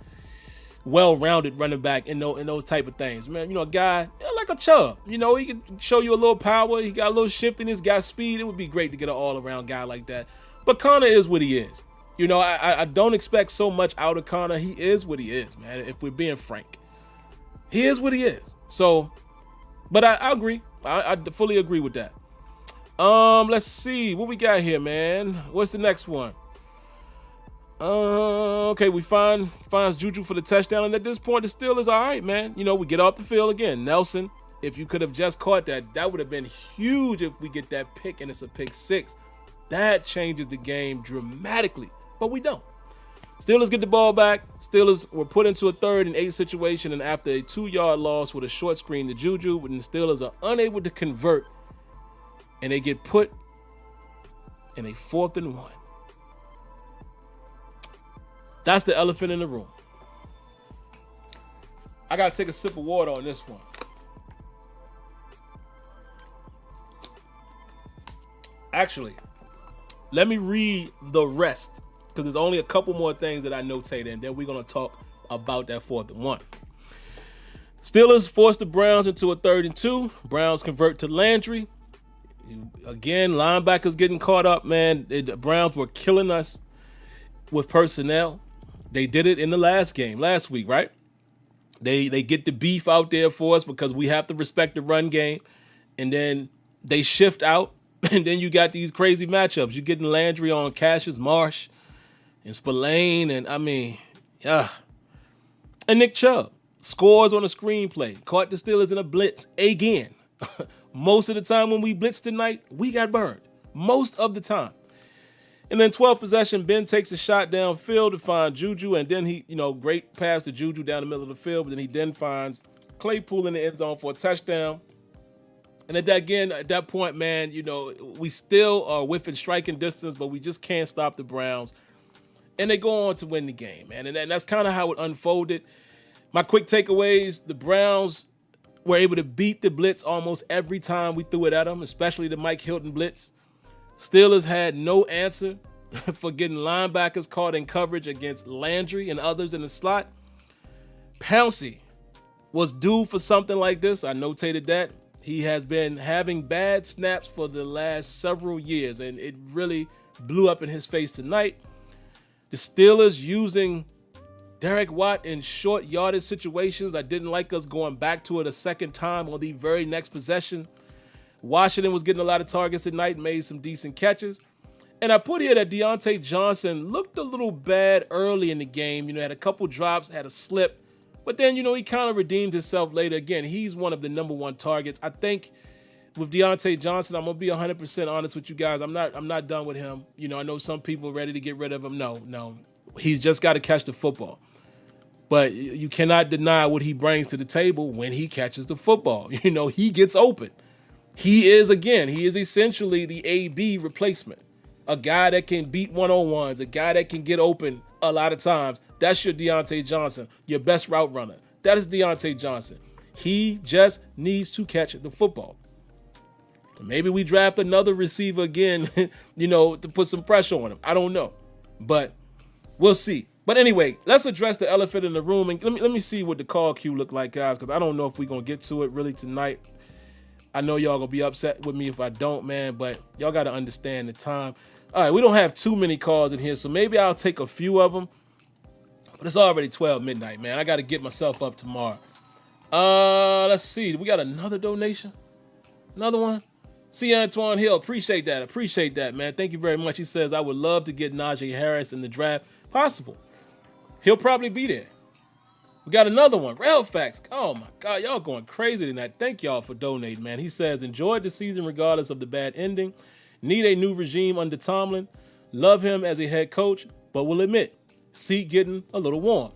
Speaker 1: well-rounded running back in those type of things. Man, a guy like a Chubb, he can show you a little power. He got a little shiftiness, got speed. It would be great to get an all-around guy like that. But Connor is what he is. I don't expect so much out of Connor. He is what he is, man, if we're being frank. He is what he is. So, but I agree. I fully agree with that. Let's see. What we got here, man? What's the next one? Okay, we finds Juju for the touchdown, and at this point, the Steelers all right, man. We get off the field again. Nelson, if you could have just caught that would have been huge if we get that pick and it's a pick 6. That changes the game dramatically, but we don't. Steelers get the ball back. Steelers were put into a 3rd and 8 situation, and after a 2-yard loss with a short screen to Juju, when the Steelers are unable to convert, and they get put in a 4th and 1. That's the elephant in the room. I gotta take a sip of water on this one. Actually, let me read the rest, because there's only a couple more things that I notated, and then we're going to talk about that 4th and 1. Steelers force the Browns into a 3rd and 2. Browns convert to Landry. Again, linebackers getting caught up, man. The Browns were killing us with personnel. They did it in the last week, right? They get the beef out there for us because we have to respect the run game, and then they shift out, and then you got these crazy matchups. You're getting Landry on Cassius Marsh and Spillane, and and Nick Chubb scores on a screenplay. Caught the Steelers in a blitz again. Most of the time when we blitzed tonight, we got burned. Most of the time. And then 12th possession, Ben takes a shot downfield to find Juju, and then he, great pass to Juju down the middle of the field, but then he then finds Claypool in the end zone for a touchdown. And at that point, man, we still are within striking distance, but we just can't stop the Browns. And they go on to win the game, man. And that's kind of how it unfolded. My quick takeaways, the Browns were able to beat the blitz almost every time we threw it at them, especially the Mike Hilton blitz. Steelers had no answer for getting linebackers caught in coverage against Landry and others in the slot. Pouncey was due for something like this. I notated that. He has been having bad snaps for the last several years, and it really blew up in his face tonight. The Steelers using Derek Watt in short yardage situations. I didn't like us going back to it a second time on the very next possession. Washington was getting a lot of targets tonight, made some decent catches. And I put here that Deontay Johnson looked a little bad early in the game. Had a couple drops, had a slip. But then, he kind of redeemed himself later. Again, he's one of the number one targets. I think with Deontay Johnson, I'm going to be 100% honest with you guys. I'm not done with him. I know some people are ready to get rid of him. No. He's just got to catch the football. But you cannot deny what he brings to the table when he catches the football. He gets open. He is essentially the AB replacement. A guy that can beat one-on-ones, a guy that can get open a lot of times. That's your Deontay Johnson, your best route runner. That is Deontay Johnson. He just needs to catch the football. Maybe we draft another receiver again, to put some pressure on him. I don't know, but we'll see. But anyway, let's address the elephant in the room, and let me see what the call queue look like, guys, because I don't know if we're going to get to it really tonight. I know y'all going to be upset with me if I don't, man, but y'all got to understand the time. All right, we don't have too many calls in here, so maybe I'll take a few of them. But it's already 12 midnight, man. I got to get myself up tomorrow. Let's see. We got another donation? Another one? See Antoine Hill. Appreciate that, man. Thank you very much. He says, I would love to get Najee Harris in the draft. Possible. He'll probably be there. We got another one. Real Facts. Oh, my God. Y'all going crazy tonight. Thank y'all for donating, man. He says, enjoyed the season regardless of the bad ending. Need a new regime under Tomlin. Love him as a head coach, but will admit, seat getting a little warm.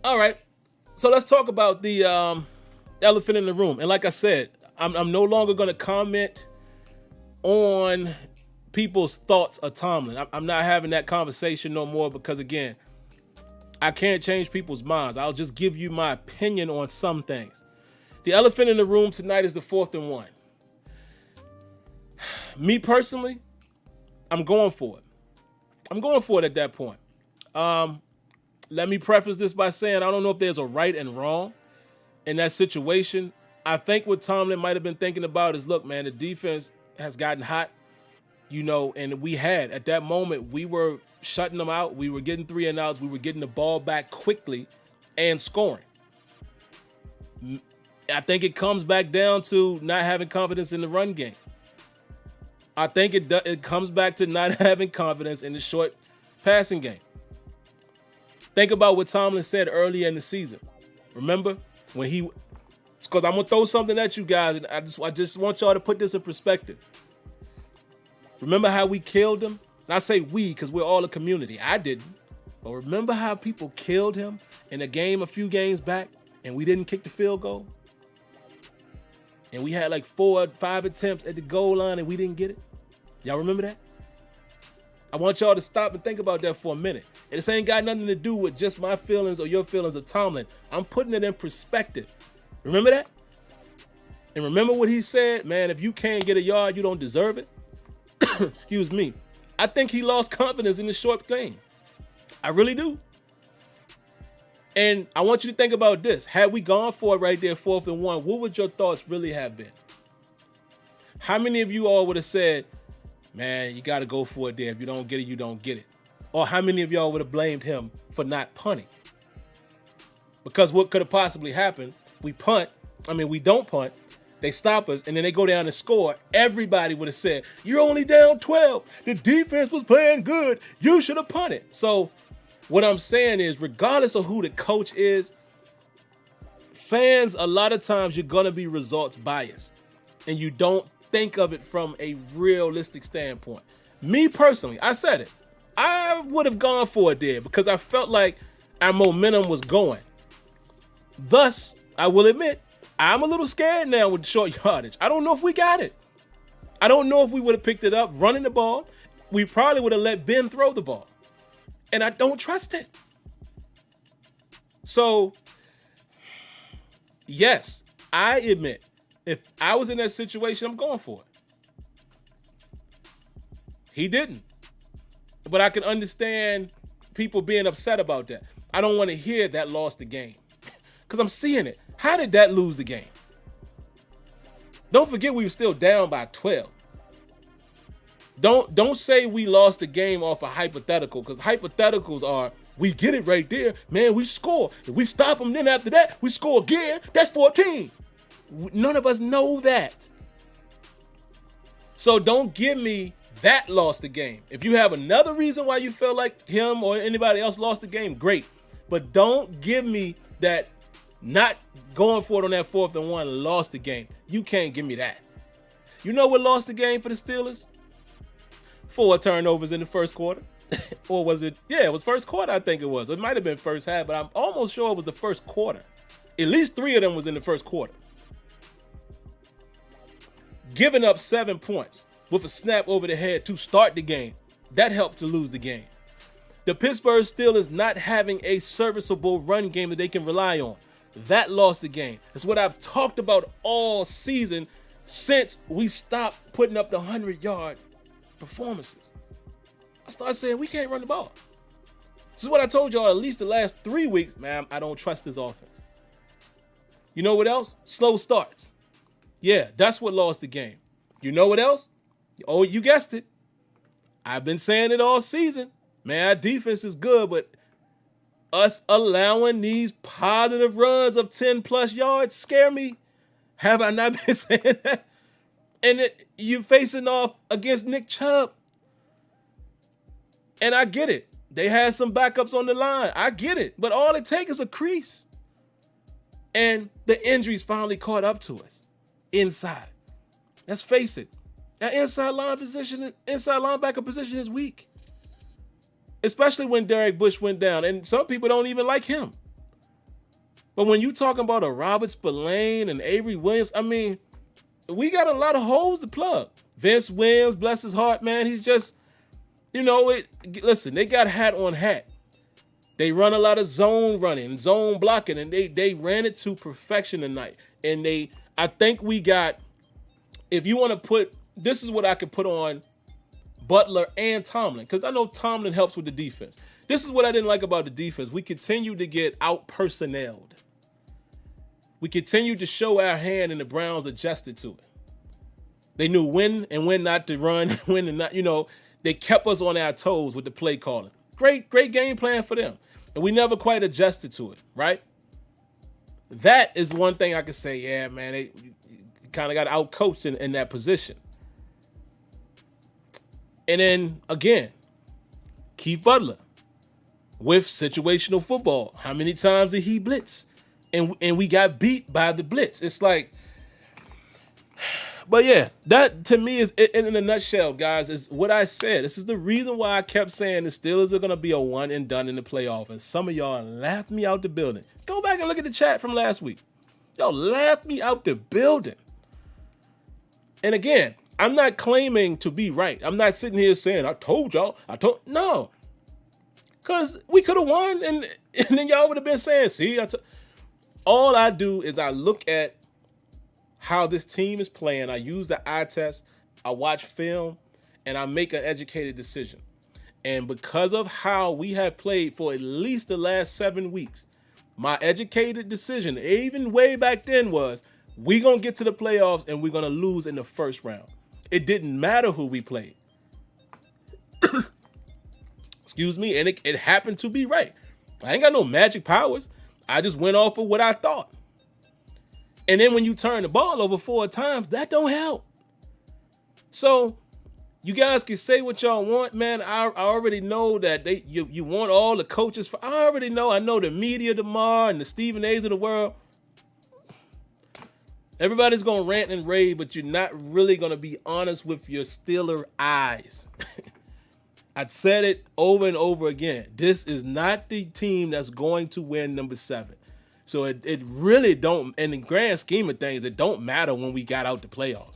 Speaker 1: All right. So let's talk about the elephant in the room. And like I said, I'm no longer going to comment on people's thoughts of Tomlin. I'm not having that conversation no more because, again, I can't change people's minds. I'll just give you my opinion on some things. The elephant in the room tonight is the 4th and 1. Me personally, I'm going for it. I'm going for it at that point. Let me preface this by saying I don't know if there's a right and wrong in that situation. I think what Tomlin might have been thinking about is, look, man, the defense has gotten hot, and we had, at that moment, we were shutting them out. We were getting 3 and outs. We were getting the ball back quickly and scoring. I think it comes back down to not having confidence in the run game. I think it comes back to not having confidence in the short passing game. Think about what Tomlin said earlier in the season. Remember when because I'm going to throw something at you guys, and I just want y'all to put this in perspective. Remember how we killed them? And I say we because we're all a community. I didn't. But remember how people killed him in a game a few games back and we didn't kick the field goal? And we had like 4 or 5 attempts at the goal line and we didn't get it? Y'all remember that? I want y'all to stop and think about that for a minute. And this ain't got nothing to do with just my feelings or your feelings of Tomlin. I'm putting it in perspective. Remember that? And remember what he said, man, if you can't get a yard, you don't deserve it. Excuse me. I think he lost confidence in the short game. I really do. And I want you to think about this. Had we gone for it right there, 4th and 1, what would your thoughts really have been? How many of you all would have said, man, you got to go for it there. If you don't get it, you don't get it. Or how many of y'all would have blamed him for not punting? Because what could have possibly happened, we don't punt, they stop us, and then they go down and score. Everybody would have said, you're only down 12. The defense was playing good. You should have punted. So what I'm saying is, regardless of who the coach is, fans, a lot of times you're going to be results biased. And you don't think of it from a realistic standpoint. Me personally, I said it. I would have gone for it there because I felt like our momentum was going. Thus, I will admit, I'm a little scared now with short yardage. I don't know if we got it. I don't know if we would have picked it up running the ball. We probably would have let Ben throw the ball. And I don't trust it. So, yes, I admit, if I was in that situation, I'm going for it. He didn't. But I can understand people being upset about that. I don't want to hear that lost the game. Because I'm seeing it. How did that lose the game? Don't forget we were still down by 12. Don't say we lost the game off a hypothetical, because hypotheticals are, we get it right there. Man, we score. If we stop them, then after that, we score again. That's 14. None of us know that. So don't give me that lost the game. If you have another reason why you feel like him or anybody else lost the game, great. But don't give me that not going for it on that 4th and 1 lost the game. You can't give me that. You know what lost the game for the Steelers? 4 turnovers in the first quarter. Or was it? Yeah, it was first quarter, I think it was. It might have been first half, but I'm almost sure it was the first quarter. At least 3 of them was in the first quarter. Giving up 7 points with a snap over the head to start the game. That helped to lose the game. The Pittsburgh Steelers not having a serviceable run game that they can rely on. That lost the game. That's what I've talked about all season since we stopped putting up the 100-yard performances. I started saying we can't run the ball. This is what I told y'all at least the last 3 weeks. Man, I don't trust this offense. You know what else? Slow starts. Yeah, that's what lost the game. You know what else? Oh, you guessed it. I've been saying it all season. Man, our defense is good, but us allowing these positive runs of 10-plus yards scare me. Have I not been saying that? And you facing off against Nick Chubb. And I get it. They had some backups on the line. I get it. But all it takes is a crease. And the injuries finally caught up to us inside. Let's face it. That inside linebacker position is weak. Especially when Derek Bush went down. And some people don't even like him. But when you talking about a Robert Spillane and Avery Williams, I mean, we got a lot of holes to plug. Vince Williams, bless his heart, man. He's just, listen, they got hat on hat. They run a lot of zone running, zone blocking, and they ran it to perfection tonight. And I think we got, if you want to put, this is what I could put on Butler and Tomlin, because I know Tomlin helps with the defense. This is what I didn't like about the defense. We continue to get out-personneled. We continue to show our hand, and the Browns adjusted to it. They knew when and when not to run, when and not, they kept us on our toes with the play calling. Great game plan for them. And we never quite adjusted to it, right? That is one thing I could say, yeah, man, they kind of got out-coached in that position. And then, again, Keith Butler with situational football. How many times did he blitz? And we got beat by the blitz. It's like, But yeah, that to me is in a nutshell, guys, is what I said. This is the reason why I kept saying the Steelers are gonna be a one and done in the playoff. And some of y'all laughed me out the building. Go back and look at the chat from last week. Y'all laughed me out the building. And again, I'm not claiming to be right. I'm not sitting here saying, I told y'all, no. Because we could have won, and then y'all would have been saying, see, all I do is I look at how this team is playing. I use the eye test, I watch film, and I make an educated decision. And because of how we have played for at least the last 7 weeks, my educated decision, even way back then, was we're going to get to the playoffs and we're going to lose in the first round. It didn't matter who we played. Excuse me, and it happened to be right. I ain't got no magic powers. I just went off of what I thought. And then when you turn the ball over 4 times, that don't help. So you guys can say what y'all want, man. I already know that you want all the coaches. I already know. I know the media tomorrow and the Stephen A's of the world. Everybody's going to rant and rave, but you're not really going to be honest with your Steeler eyes. I said it over and over again. This is not the team that's going to win number 7. So it really don't, in the grand scheme of things, it don't matter when we got out the playoffs.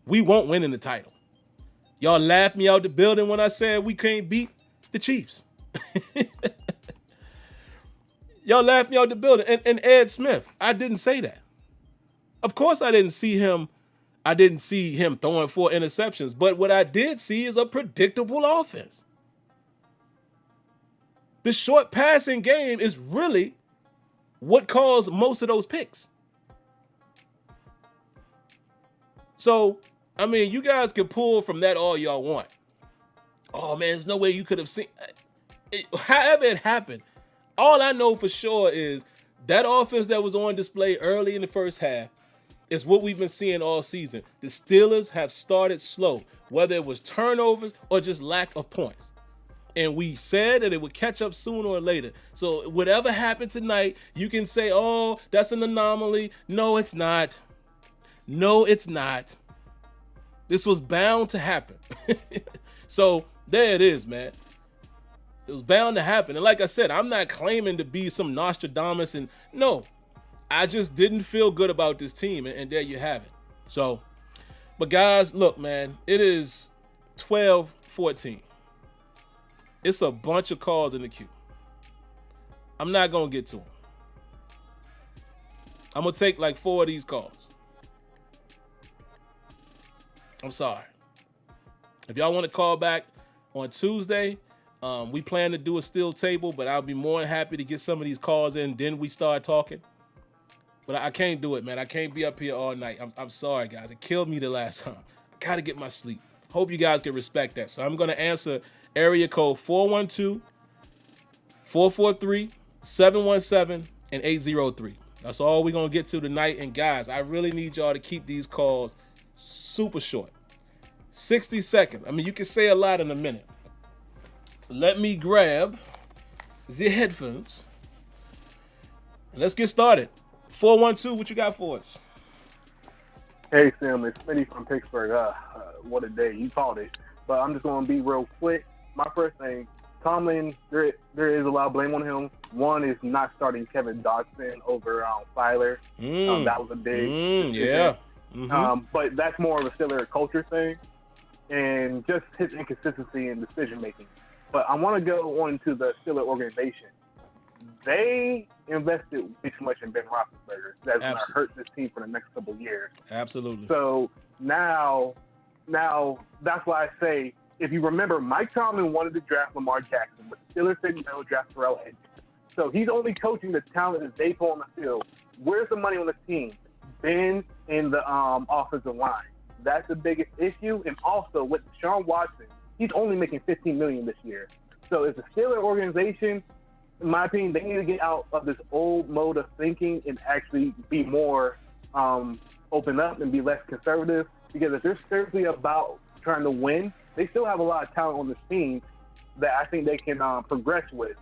Speaker 1: We won't win in the title. Y'all laughed me out the building when I said we can't beat the Chiefs. Y'all laughed me out the building. And Ed Smith, I didn't say that. Of course I didn't see him throwing 4 interceptions. But what I did see is a predictable offense. The short passing game is really what caused most of those picks. So, I mean, you guys can pull from that all y'all want. Oh, man, there's no way you could have seen it. However it happened, all I know for sure is that offense that was on display early in the first half is what we've been seeing all season. The Steelers have started slow, whether it was turnovers or just lack of points. And we said that it would catch up sooner or later. So whatever happened tonight, you can say, oh, that's an anomaly. No, it's not. No, it's not. This was bound to happen. So there it is, man. It was bound to happen. And like I said, I'm not claiming to be some Nostradamus. And no, I just didn't feel good about this team. And there you have it. So, but guys, look, man, it is 12-14. It's a bunch of calls in the queue. I'm not going to get to them. I'm going to take like 4 of these calls. I'm sorry. If y'all want to call back on Tuesday, we plan to do a steel table, but I'll be more than happy to get some of these calls in. Then we start talking. But I can't do it, man. I can't be up here all night. I'm sorry, guys. It killed me the last time. I got to get my sleep. Hope you guys can respect that. So I'm going to answer area code 412-443-717 and 803. That's all we're going to get to tonight. And guys, I really need y'all to keep these calls super short. 60 seconds. I mean, you can say a lot in a minute. Let me grab the headphones. And let's get started. 412, what you got for us?
Speaker 2: Hey, Sim, it's Smitty from Pittsburgh. What a day. You called it. But I'm just going to be real quick. My first thing, Tomlin, there is a lot of blame on him. One is not starting Kevin Dodson over Filer. That was a big
Speaker 1: yeah. Mm-hmm.
Speaker 2: But that's more of a Steeler culture thing and just his inconsistency in decision-making. But I want to go on to the Steeler organization. They invested way too much in Ben Roethlisberger. That's going to hurt this team for the next couple of years.
Speaker 1: Absolutely.
Speaker 2: So now that's why I say, if you remember, Mike Tomlin wanted to draft Lamar Jackson, but the Steelers said no, draft Terrell Edge. So he's only coaching the talent that they put on the field. Where's the money on the team? Ben and the offensive line. That's the biggest issue. And also with Deshaun Watson, he's only making $15 million this year. So as a Steeler organization, in my opinion, they need to get out of this old mode of thinking and actually be more open up and be less conservative. Because if they're seriously about trying to win, they still have a lot of talent on this team that I think they can progress with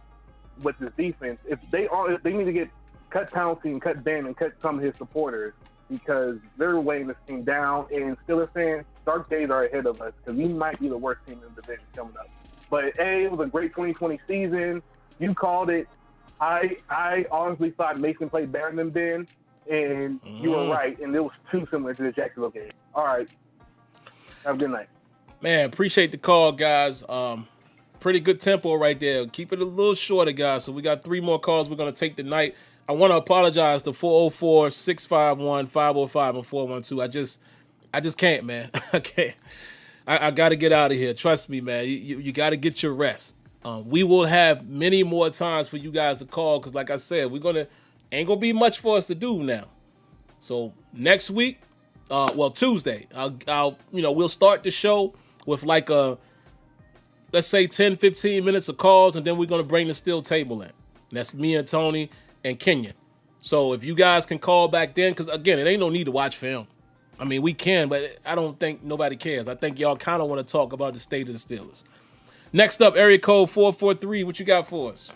Speaker 2: this defense. If they need to cut Pouncey and cut Ben and cut some of his supporters because they're weighing this team down. And Steelers fans, dark days are ahead of us because we might be the worst team in the division coming up. But hey, it was a great 2020 season. You called it. I honestly thought Mason played better than Ben, and you were right. And it was too similar to the Jacksonville game. All right. Have a good night.
Speaker 1: Man, appreciate the call, guys. Pretty good tempo right there. Keep it a little shorter, guys. So we got 3 more calls we're going to take tonight. I want to apologize to 404-651-505 and 412. I just can't, man. I can't. I got to get out of here. Trust me, man. You got to get your rest. We will have many more times for you guys to call because, like I said, ain't gonna be much for us to do now. So next week, Tuesday, we'll start the show with like let's say 10, 15 minutes of calls, and then we're gonna bring the steel table in. And that's me and Tony and Kenyon. So if you guys can call back then, because again, it ain't no need to watch film. I mean, we can, but I don't think nobody cares. I think y'all kind of want to talk about the state of the Steelers. Next up, area code 443. What you got for us?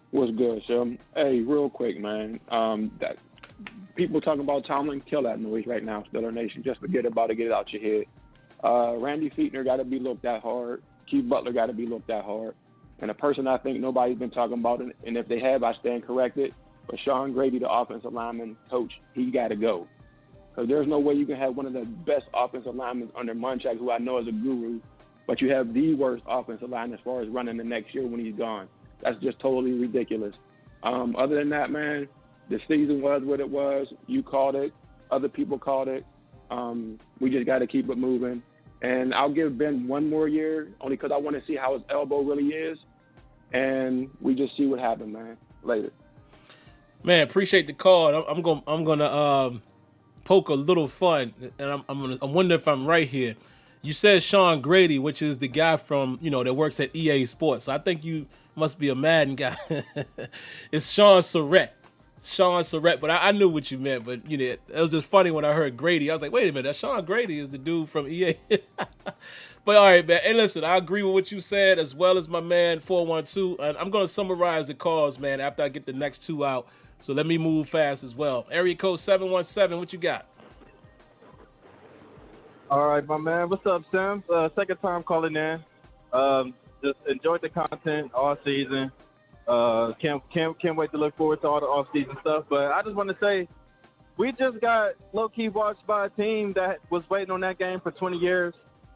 Speaker 3: What's good, Sim? Hey, real quick, man. That people talking about Tomlin, kill that noise right now, Steeler Nation. Just forget about it. Get it out your head. Randy Fichtner got to be looked at hard. Keith Butler got to be looked at hard. And a person I think nobody's been talking about, and if they have, I stand corrected, but Sean Grady, the offensive lineman coach, he got to go. Because there's no way you can have one of the best offensive linemen under Munchak, who I know is a guru, but you have the worst offensive line as far as running the next year when he's gone. That's just totally ridiculous. Other than that, man, the season was what it was. You called it. Other people called it. We just got to keep it moving. And I'll give Ben one more year only because I want to see how his elbow really is. And we just see what happens, man. Later.
Speaker 1: Man, appreciate the call. I'm gonna poke a little fun, and I'm wondering if I'm right here. You said Sean Grady, which is the guy from that works at EA Sports. So I think you must be a Madden guy. It's Sean Surratt. But I knew what you meant. But it was just funny when I heard Grady. I was like, wait a minute, that Sean Grady is the dude from EA. But all right, man. And listen, I agree with what you said as well as my man 412. And I'm gonna summarize the calls, man, after I get the next 2 out. So let me move fast as well. Area code 717. What you got?
Speaker 4: All right, my man. What's up, Sam? Second time calling in. Just enjoyed the content all season. Can't wait to look forward to all the off-season stuff. But I just want to say, we just got low-key watched by a team that was waiting on that game for 20 years.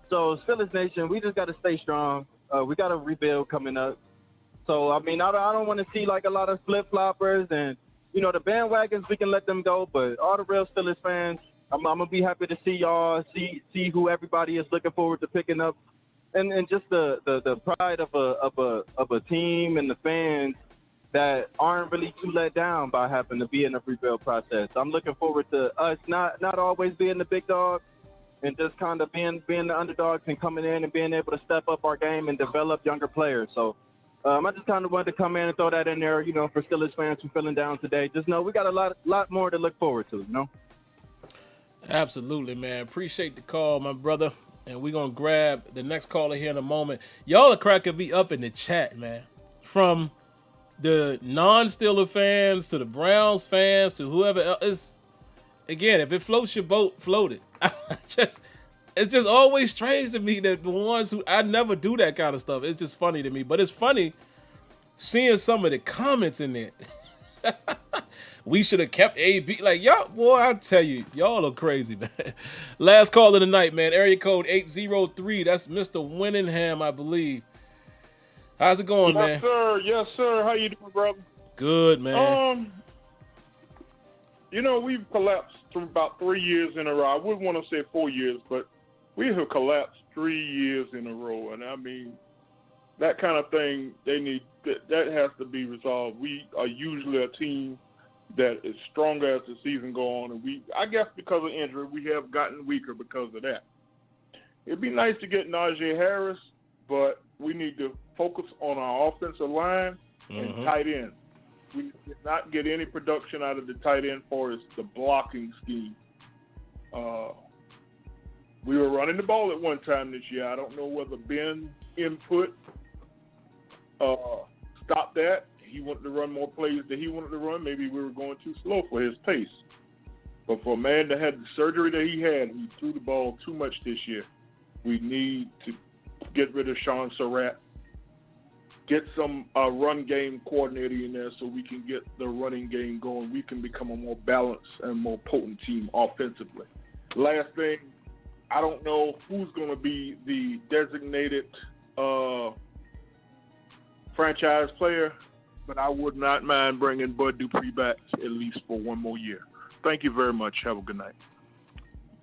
Speaker 4: So, Steelers Nation, we just got to stay strong. We got a rebuild coming up. So, I mean, I don't want to see like a lot of flip-floppers and, the bandwagons, we can let them go. But all the real Steelers fans, I'm gonna be happy to see y'all, see who everybody is looking forward to picking up, and just the pride of a team and the fans that aren't really too let down by having to be in the rebuild process. I'm looking forward to us not always being the big dog and just kind of being the underdogs and coming in and being able to step up our game and develop younger players. So I just kind of wanted to come in and throw that in there, for Steelers fans who feeling down today. Just know we got a lot more to look forward to,
Speaker 1: Absolutely, man. Appreciate the call, my brother. And we're going to grab the next caller here in a moment. Y'all are cracking me up in the chat, man. From the non-Steeler fans to the Browns fans to whoever else. Again, if it floats your boat, float it. It's just always strange to me that the ones who, I never do that kind of stuff. It's just funny to me. But it's funny seeing some of the comments in there. We should have kept AB. Like, y'all, boy, I tell you, y'all are crazy, man. Last call of the night, man. Area code 803. That's Mr. Winningham, I believe. How's it going, man?
Speaker 5: Yes, sir. How you doing, brother?
Speaker 1: Good, man.
Speaker 5: We've collapsed for about 3 years in a row. I wouldn't want to say 4 years, but we have collapsed 3 years in a row. And, I mean, that kind of thing, that has to be resolved. We are usually a team that is stronger as the season go on, and I guess because of injury, we have gotten weaker because of that. It'd be nice to get Najee Harris, but we need to focus on our offensive line and tight end. We did not get any production out of the tight end for us, the blocking scheme. We were running the ball at one time this year. I don't know whether Ben input stopped that. he wanted to run more plays that he wanted to run. Maybe we were going too slow for his pace. But for a man that had the surgery that he had, he threw the ball too much this year. We need to get rid of Sean Surratt, get some run game coordinator in there so we can get the running game going. We can become a more balanced and more potent team offensively. Last thing, I don't know who's going to be the designated franchise player, but I would not mind bringing Bud Dupree back at least for one more year. Thank you very much. Have a good night.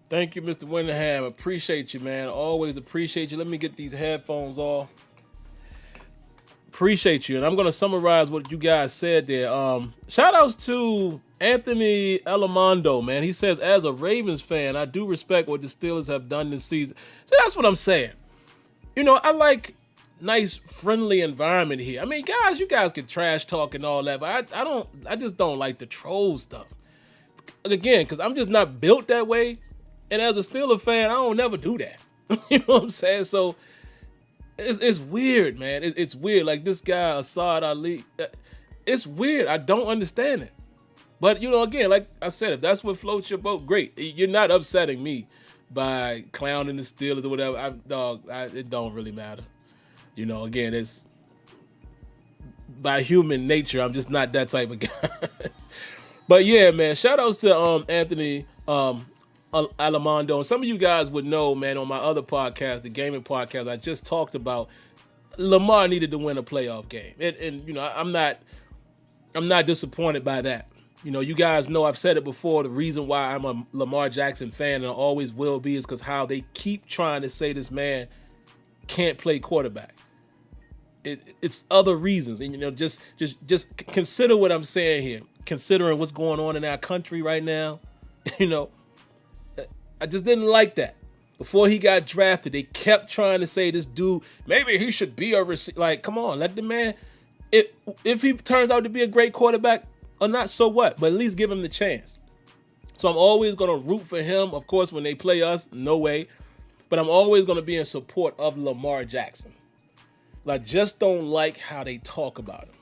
Speaker 1: Thank you, Mr. Winningham. Appreciate you, man. Always appreciate you. Let me get these headphones off. Appreciate you. And I'm going to summarize what you guys said there. Shout outs to Anthony Elamondo, man. He says, as a Ravens fan, I do respect what the Steelers have done this season. So that's what I'm saying. You know, I like nice, friendly environment here. I mean, guys, you guys can trash talk and all that, but I just don't like the troll stuff. Again, because I'm just not built that way. And as a Steeler fan, I don't never do that. You know what I'm saying? So it's weird, man. It's weird. Like this guy, Asad Ali, it's weird. I don't understand it. But, you know, again, like I said, if that's what floats your boat, great. You're not upsetting me by clowning the Steelers or whatever. It don't really matter. You know, again, it's by human nature, I'm just not that type of guy. But yeah, man, shout outs to Anthony Alamondo. And some of you guys would know, man, on my other podcast, the gaming podcast, I just talked about Lamar needed to win a playoff game. And you know, I'm not disappointed by that. You know, you guys know I've said it before. The reason why I'm a Lamar Jackson fan and I always will be is because how they keep trying to say this man can't play quarterback. It's other reasons. And, you know, just consider what I'm saying here. Considering what's going on in our country right now, you know, I just didn't like that. Before he got drafted, they kept trying to say this dude, maybe he should be a receiver. Like, come on, let the man, if he turns out to be a great quarterback or not, so what? But at least give him the chance. So I'm always going to root for him. Of course, when they play us, no way. But I'm always going to be in support of Lamar Jackson. I just don't like how they talk about him.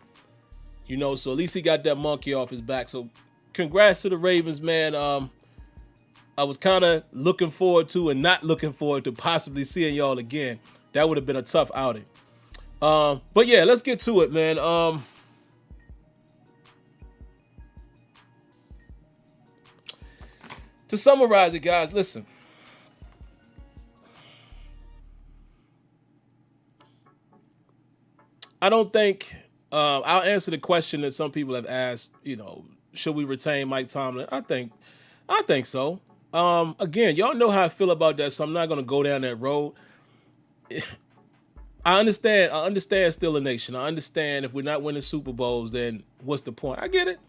Speaker 1: You know, so at least he got that monkey off his back. So congrats to the Ravens, man. I was kind of looking forward to and not looking forward to possibly seeing y'all again. That would have been a tough outing. But yeah, let's get to it, man. To summarize it, guys, listen. I don't think I'll answer the question that some people have asked, you know, should we retain Mike Tomlin? I think so. Again, y'all know how I feel about that, so I'm not going to go down that road. I understand Steeler Nation. I understand if we're not winning Super Bowls, then what's the point? I get it.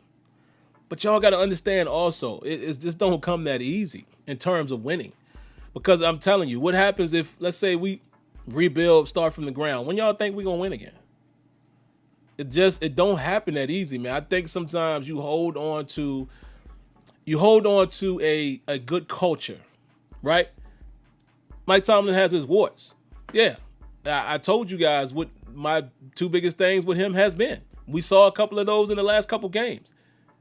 Speaker 1: But y'all got to understand also, it just don't come that easy in terms of winning. Because I'm telling you, what happens if, let's say we rebuild, start from the ground, when y'all think we're going to win again? It don't happen that easy, man. I think sometimes you hold on to a good culture, right? Mike Tomlin has his warts. Yeah. I told you guys what my two biggest things with him has been. We saw a couple of those in the last couple games.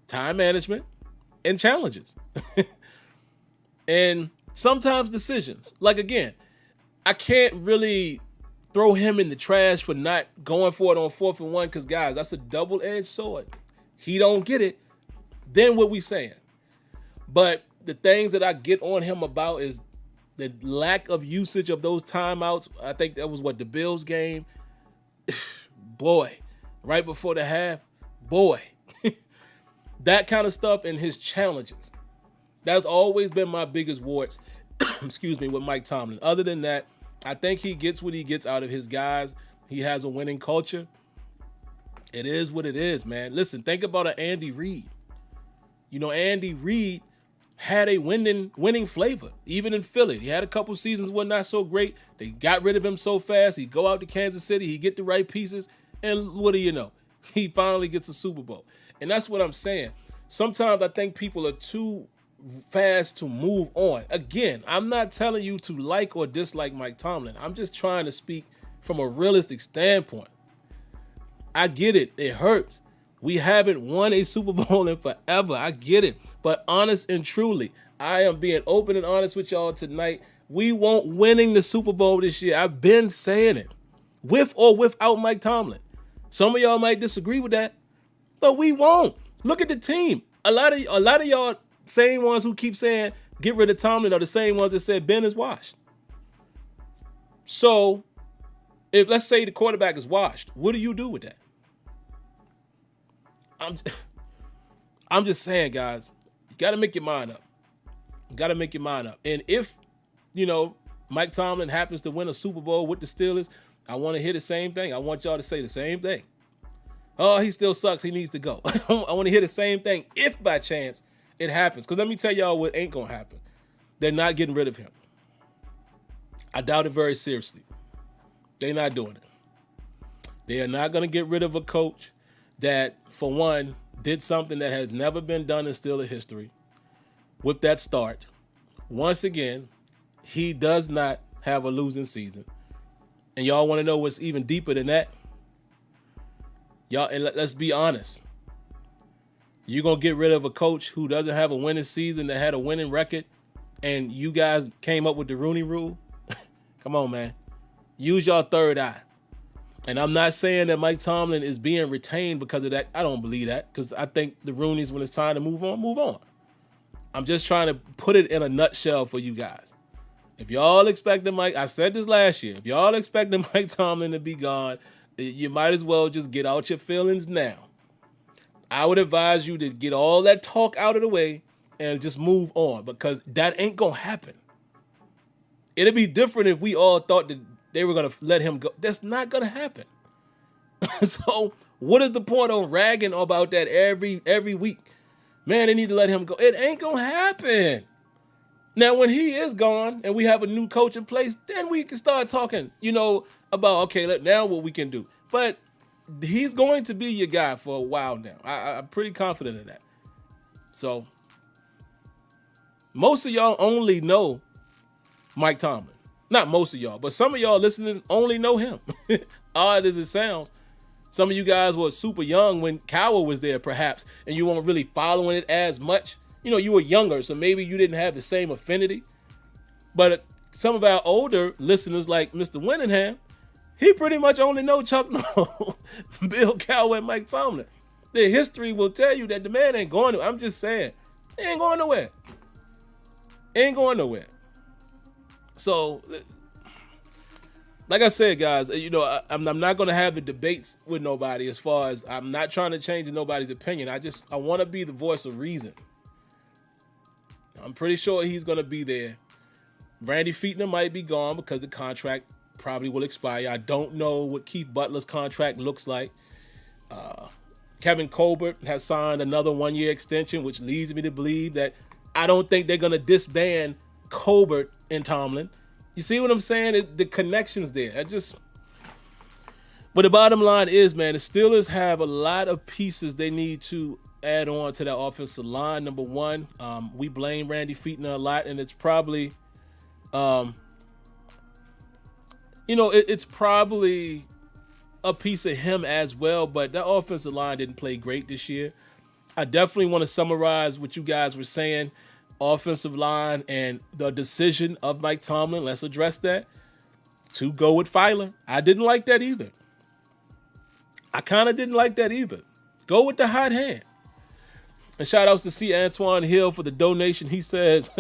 Speaker 1: Time management and challenges. And sometimes decisions. Like, again, I can't really throw him in the trash for not going for it on 4th and 1 because, guys, that's a double-edged sword. He don't get it. Then what we saying? But the things that I get on him about is the lack of usage of those timeouts. I think that was the Bills game. Boy, right before the half, boy. That kind of stuff and his challenges. That's always been my biggest warts, excuse me, with Mike Tomlin. Other than that, I think he gets what he gets out of his guys. He has a winning culture. It is what it is, man. Listen, think about an Andy Reid. You know, Andy Reid had a winning flavor, even in Philly. He had a couple seasons were not so great. They got rid of him so fast. He go out to Kansas City, he get the right pieces, and what do you know? He finally gets a Super Bowl. And that's what I'm saying. Sometimes I think people are too fast to move on. Again, I'm not telling you to like or dislike Mike Tomlin. I'm just trying to speak from a realistic standpoint. I get it. It hurts. We haven't won a Super Bowl in forever. I get it. But honest and truly, I am being open and honest with y'all tonight. We won't winning the Super Bowl this year. I've been saying it. With or without Mike Tomlin. Some of y'all might disagree with that, but we won't. Look at the team. A lot of y'all same ones who keep saying get rid of Tomlin are the same ones that said Ben is washed. So, if let's say the quarterback is washed, what do you do with that? I'm just saying, guys, you got to make your mind up. You got to make your mind up. And if, Mike Tomlin happens to win a Super Bowl with the Steelers, I want to hear the same thing. I want y'all to say the same thing. Oh, he still sucks. He needs to go. I want to hear the same thing if by chance it happens. Because let me tell y'all what ain't going to happen. They're not getting rid of him. I doubt it very seriously. They're not doing it. They are not going to get rid of a coach that, for one, did something that has never been done in Steelers history with that start. Once again, he does not have a losing season. And y'all want to know what's even deeper than that? Y'all, and let's be honest. You're going to get rid of a coach who doesn't have a winning season, that had a winning record, and you guys came up with the Rooney Rule? Come on, man. Use your third eye. And I'm not saying that Mike Tomlin is being retained because of that. I don't believe that, because I think the Rooneys, when it's time to move on, move on. I'm just trying to put it in a nutshell for you guys. If y'all expecting Mike, I said this last year, if y'all expecting Mike Tomlin to be gone, you might as well just get out your feelings now. I would advise you to get all that talk out of the way and just move on, because that ain't going to happen. It'd be different if we all thought that they were going to let him go. That's not going to happen. So what is the point of ragging about that every week? Man, they need to let him go. It ain't going to happen. Now, when he is gone and we have a new coach in place, then we can start talking, about, okay, now what we can do. But he's going to be your guy for a while now. I'm pretty confident of that. So most of y'all only know Mike Tomlin. Not most of y'all, but some of y'all listening only know him. Odd as it sounds. Some of you guys were super young when Cowell was there, perhaps, and you weren't really following it as much. You were younger, so maybe you didn't have the same affinity. But some of our older listeners, like Mr. Winningham, he pretty much only know Chuck Noll, Bill Cowell, and Mike Tomlin. The history will tell you that the man ain't going to. I'm just saying, he ain't going nowhere. Ain't going nowhere. So, like I said, guys, I'm not going to have the debates with nobody, as far as I'm not trying to change nobody's opinion. I want to be the voice of reason. I'm pretty sure he's going to be there. Randy Fichtner might be gone because the contract probably will expire. I don't know what Keith Butler's contract looks like. Kevin Colbert has signed another 1-year extension, which leads me to believe that I don't think they're going to disband Colbert and Tomlin. You see what I'm saying? The connections there. But the bottom line is, man, the Steelers have a lot of pieces they need to add on to that offensive line. Number one, we blame Randy Fichtner a lot, and it's probably, it's probably a piece of him as well, but that offensive line didn't play great this year. I definitely want to summarize what you guys were saying. Offensive line and the decision of Mike Tomlin, let's address that, to go with Filer. I didn't like that either. I kind of didn't like that either. Go with the hot hand. And shout outs to C. Antoine Hill for the donation. He says,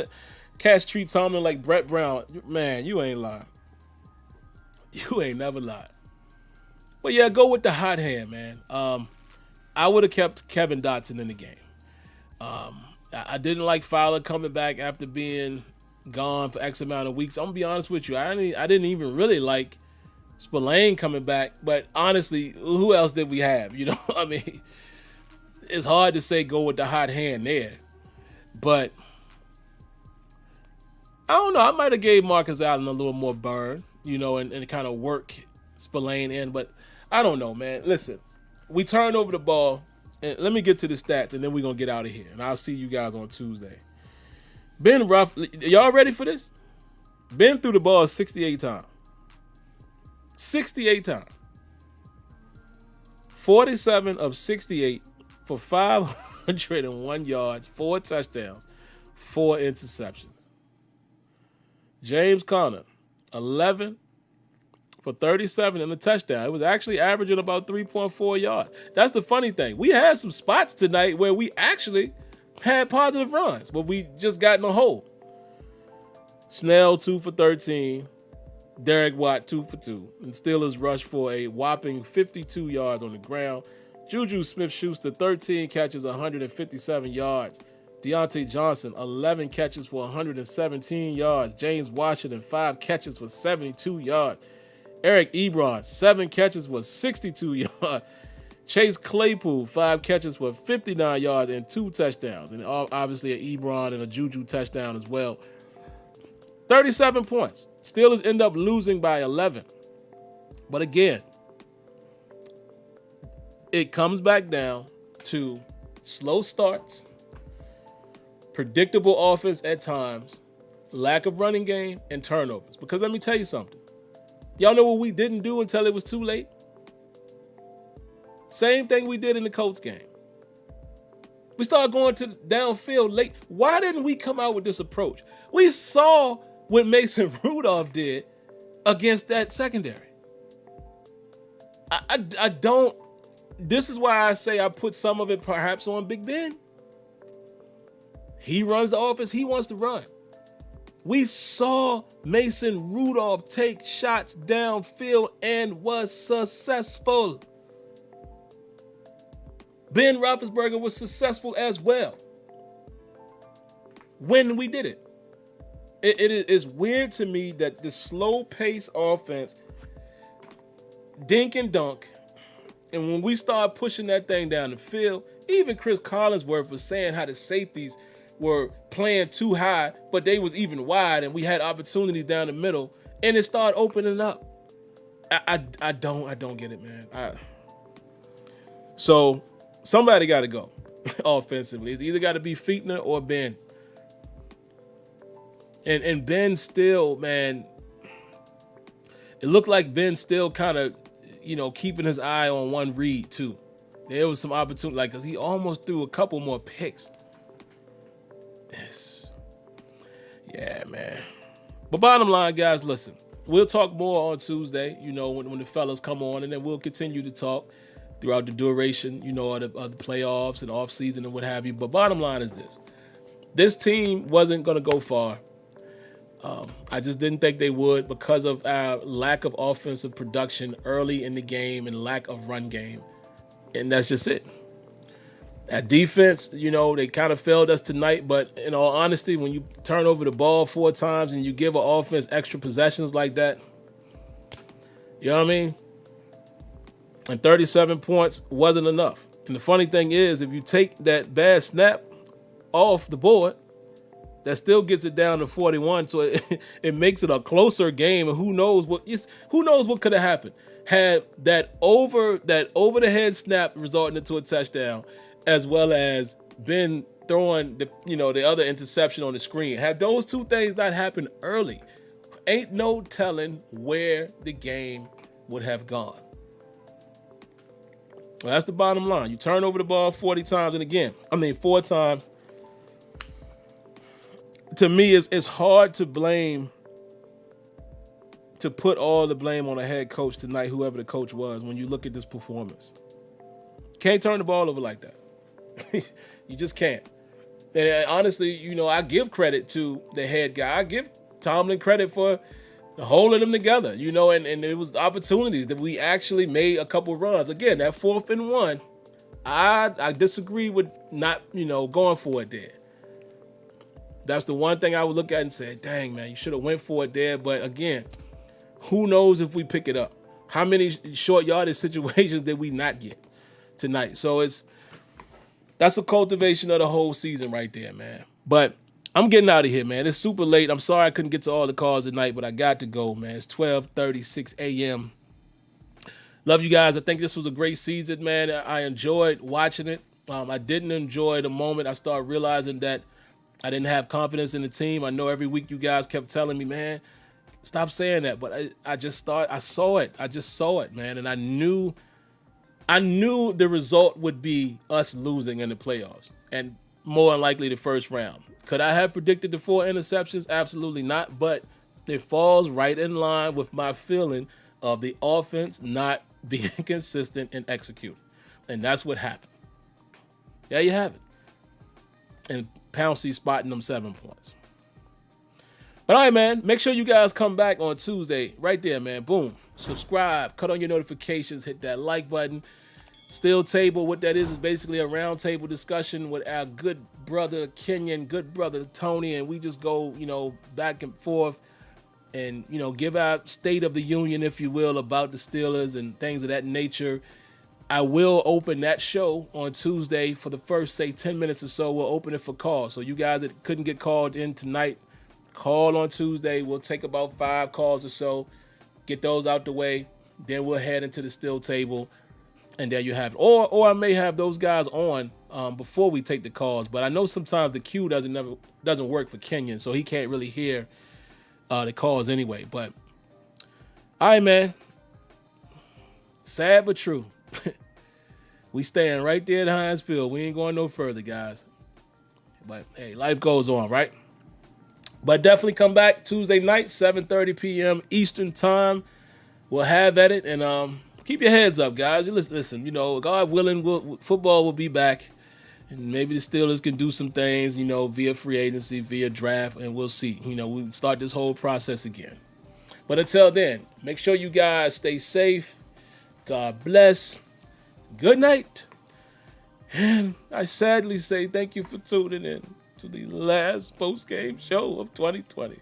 Speaker 1: Cats treat Tomlin like Brett Brown. Man, you ain't lying. You ain't never lied. But yeah, go with the hot hand, man. I would have kept Kevin Dotson in the game. I didn't like Fowler coming back after being gone for X amount of weeks. I'm going to be honest with you. I didn't even really like Spillane coming back. But honestly, who else did we have? I mean, it's hard to say go with the hot hand there. But I don't know. I might have gave Marcus Allen a little more burn, and kind of work Spillane in. But I don't know, man. Listen, we turned over the ball. And let me get to the stats, and then we're going to get out of here. And I'll see you guys on Tuesday. Ben Ruff, y'all ready for this? Ben threw the ball 68 times. 68 times. 47 of 68 for 501 yards, 4 touchdowns, 4 interceptions. James Conner, 11 for 37 and a touchdown. It was actually averaging about 3.4 yards. That's the funny thing. We had some spots tonight where we actually had positive runs, but we just got in a hole. Snell, 2 for 13. Derek Watt, 2 for 2. And Steelers rushed for a whopping 52 yards on the ground. Juju Smith-Schuster, 13 catches, 157 yards. Deontay Johnson, 11 catches for 117 yards. James Washington, 5 catches for 72 yards. Eric Ebron, 7 catches for 62 yards. Chase Claypool, 5 catches for 59 yards and 2 touchdowns. And obviously an Ebron and a Juju touchdown as well. 37 points. Steelers end up losing by 11. But again, it comes back down to slow starts, predictable offense at times, lack of running game, and turnovers. Because let me tell you something. Y'all know what we didn't do until it was too late? Same thing we did in the Colts game. We started going to downfield late. Why didn't we come out with this approach? We saw what Mason Rudolph did against that secondary. I don't. This is why I say I put some of it perhaps on Big Ben. He runs the offense he wants to run. We saw Mason Rudolph take shots downfield and was successful. Ben Roethlisberger was successful as well when we did it. It is weird to me that the slow-paced offense, dink and dunk, and when we start pushing that thing down the field, even Chris Collinsworth was saying how the safeties were playing too high, but they was even wide, and we had opportunities down the middle, and it started opening up. I don't get it, man. So somebody got to go offensively. It's either got to be Fichtner or Ben. And Ben still, man, it looked like Ben still kind of, keeping his eye on one read too. There was some opportunity, like, cause he almost threw a couple more picks. Yeah, man. But bottom line, guys, listen, we'll talk more on Tuesday, when the fellas come on, and then we'll continue to talk throughout the duration, of the playoffs and off season and what have you. But bottom line is this team wasn't going to go far. I just didn't think they would because of our lack of offensive production early in the game and lack of run game. And that's just it. That defense, they kind of failed us tonight. But in all honesty, when you turn over the ball 4 times and you give an offense extra possessions like that, you know what I mean? And 37 points wasn't enough. And the funny thing is, if you take that bad snap off the board, that still gets it down to 41, so it makes it a closer game. And who knows what could have happened had that over the head snap resulting into a touchdown, as well as Ben throwing the other interception on the screen. Had those two things not happened early, ain't no telling where the game would have gone. Well, that's the bottom line. You turn over the ball 4 times. To me, it's hard to put all the blame on a head coach tonight, whoever the coach was, when you look at this performance. Can't turn the ball over like that. You just can't. And honestly, I give credit to the head guy. I give Tomlin credit for holding them together, and it was opportunities that we actually made a couple runs. Again, that 4th and 1, I disagree with not, going for it there. That's the one thing I would look at and say, dang, man, you should have went for it there. But again, who knows if we pick it up? How many short yardage situations did we not get tonight? So that's a cultivation of the whole season right there, man. But I'm getting out of here, man. It's super late. I'm sorry I couldn't get to all the calls tonight, but I got to go, man. It's 12:36 a.m. Love you guys. I think this was a great season, man. I enjoyed watching it. I didn't enjoy the moment I started realizing that I didn't have confidence in the team. I know every week you guys kept telling me, man, stop saying that. But I just saw it. I just saw it, man. And I knew I knew the result would be us losing in the playoffs and more than likely the first round. Could I have predicted the 4 interceptions? Absolutely not, but it falls right in line with my feeling of the offense not being consistent and executing. And that's what happened. There you have it. And Pouncey spotting them 7 points. But all right, man, make sure you guys come back on Tuesday. Right there, man. Boom. Subscribe. Cut on your notifications. Hit that like button. Steel Table, what that is basically a round table discussion with our good brother Kenyon, good brother Tony, and we just go, back and forth and, give our state of the union, if you will, about the Steelers and things of that nature. I will open that show on Tuesday for the first, say, 10 minutes or so. We'll open it for calls. So you guys that couldn't get called in tonight, call on Tuesday. We'll take about 5 calls or so, get those out the way. Then we'll head into the Steel Table. And there you have it. Or I may have those guys on before we take the calls. But I know sometimes the queue doesn't work for Kenyon, so he can't really hear the calls anyway. But all right, man. Sad but true. We staying right there at Heinz Field. We ain't going no further, guys. But hey, life goes on, right? But definitely come back Tuesday night, 7:30 p.m. Eastern time. We'll have at it and keep your heads up, guys. Listen, God willing, football will be back. And maybe the Steelers can do some things, via free agency, via draft, and we'll see. We start this whole process again. But until then, make sure you guys stay safe. God bless. Good night. And I sadly say thank you for tuning in to the last post-game show of 2020.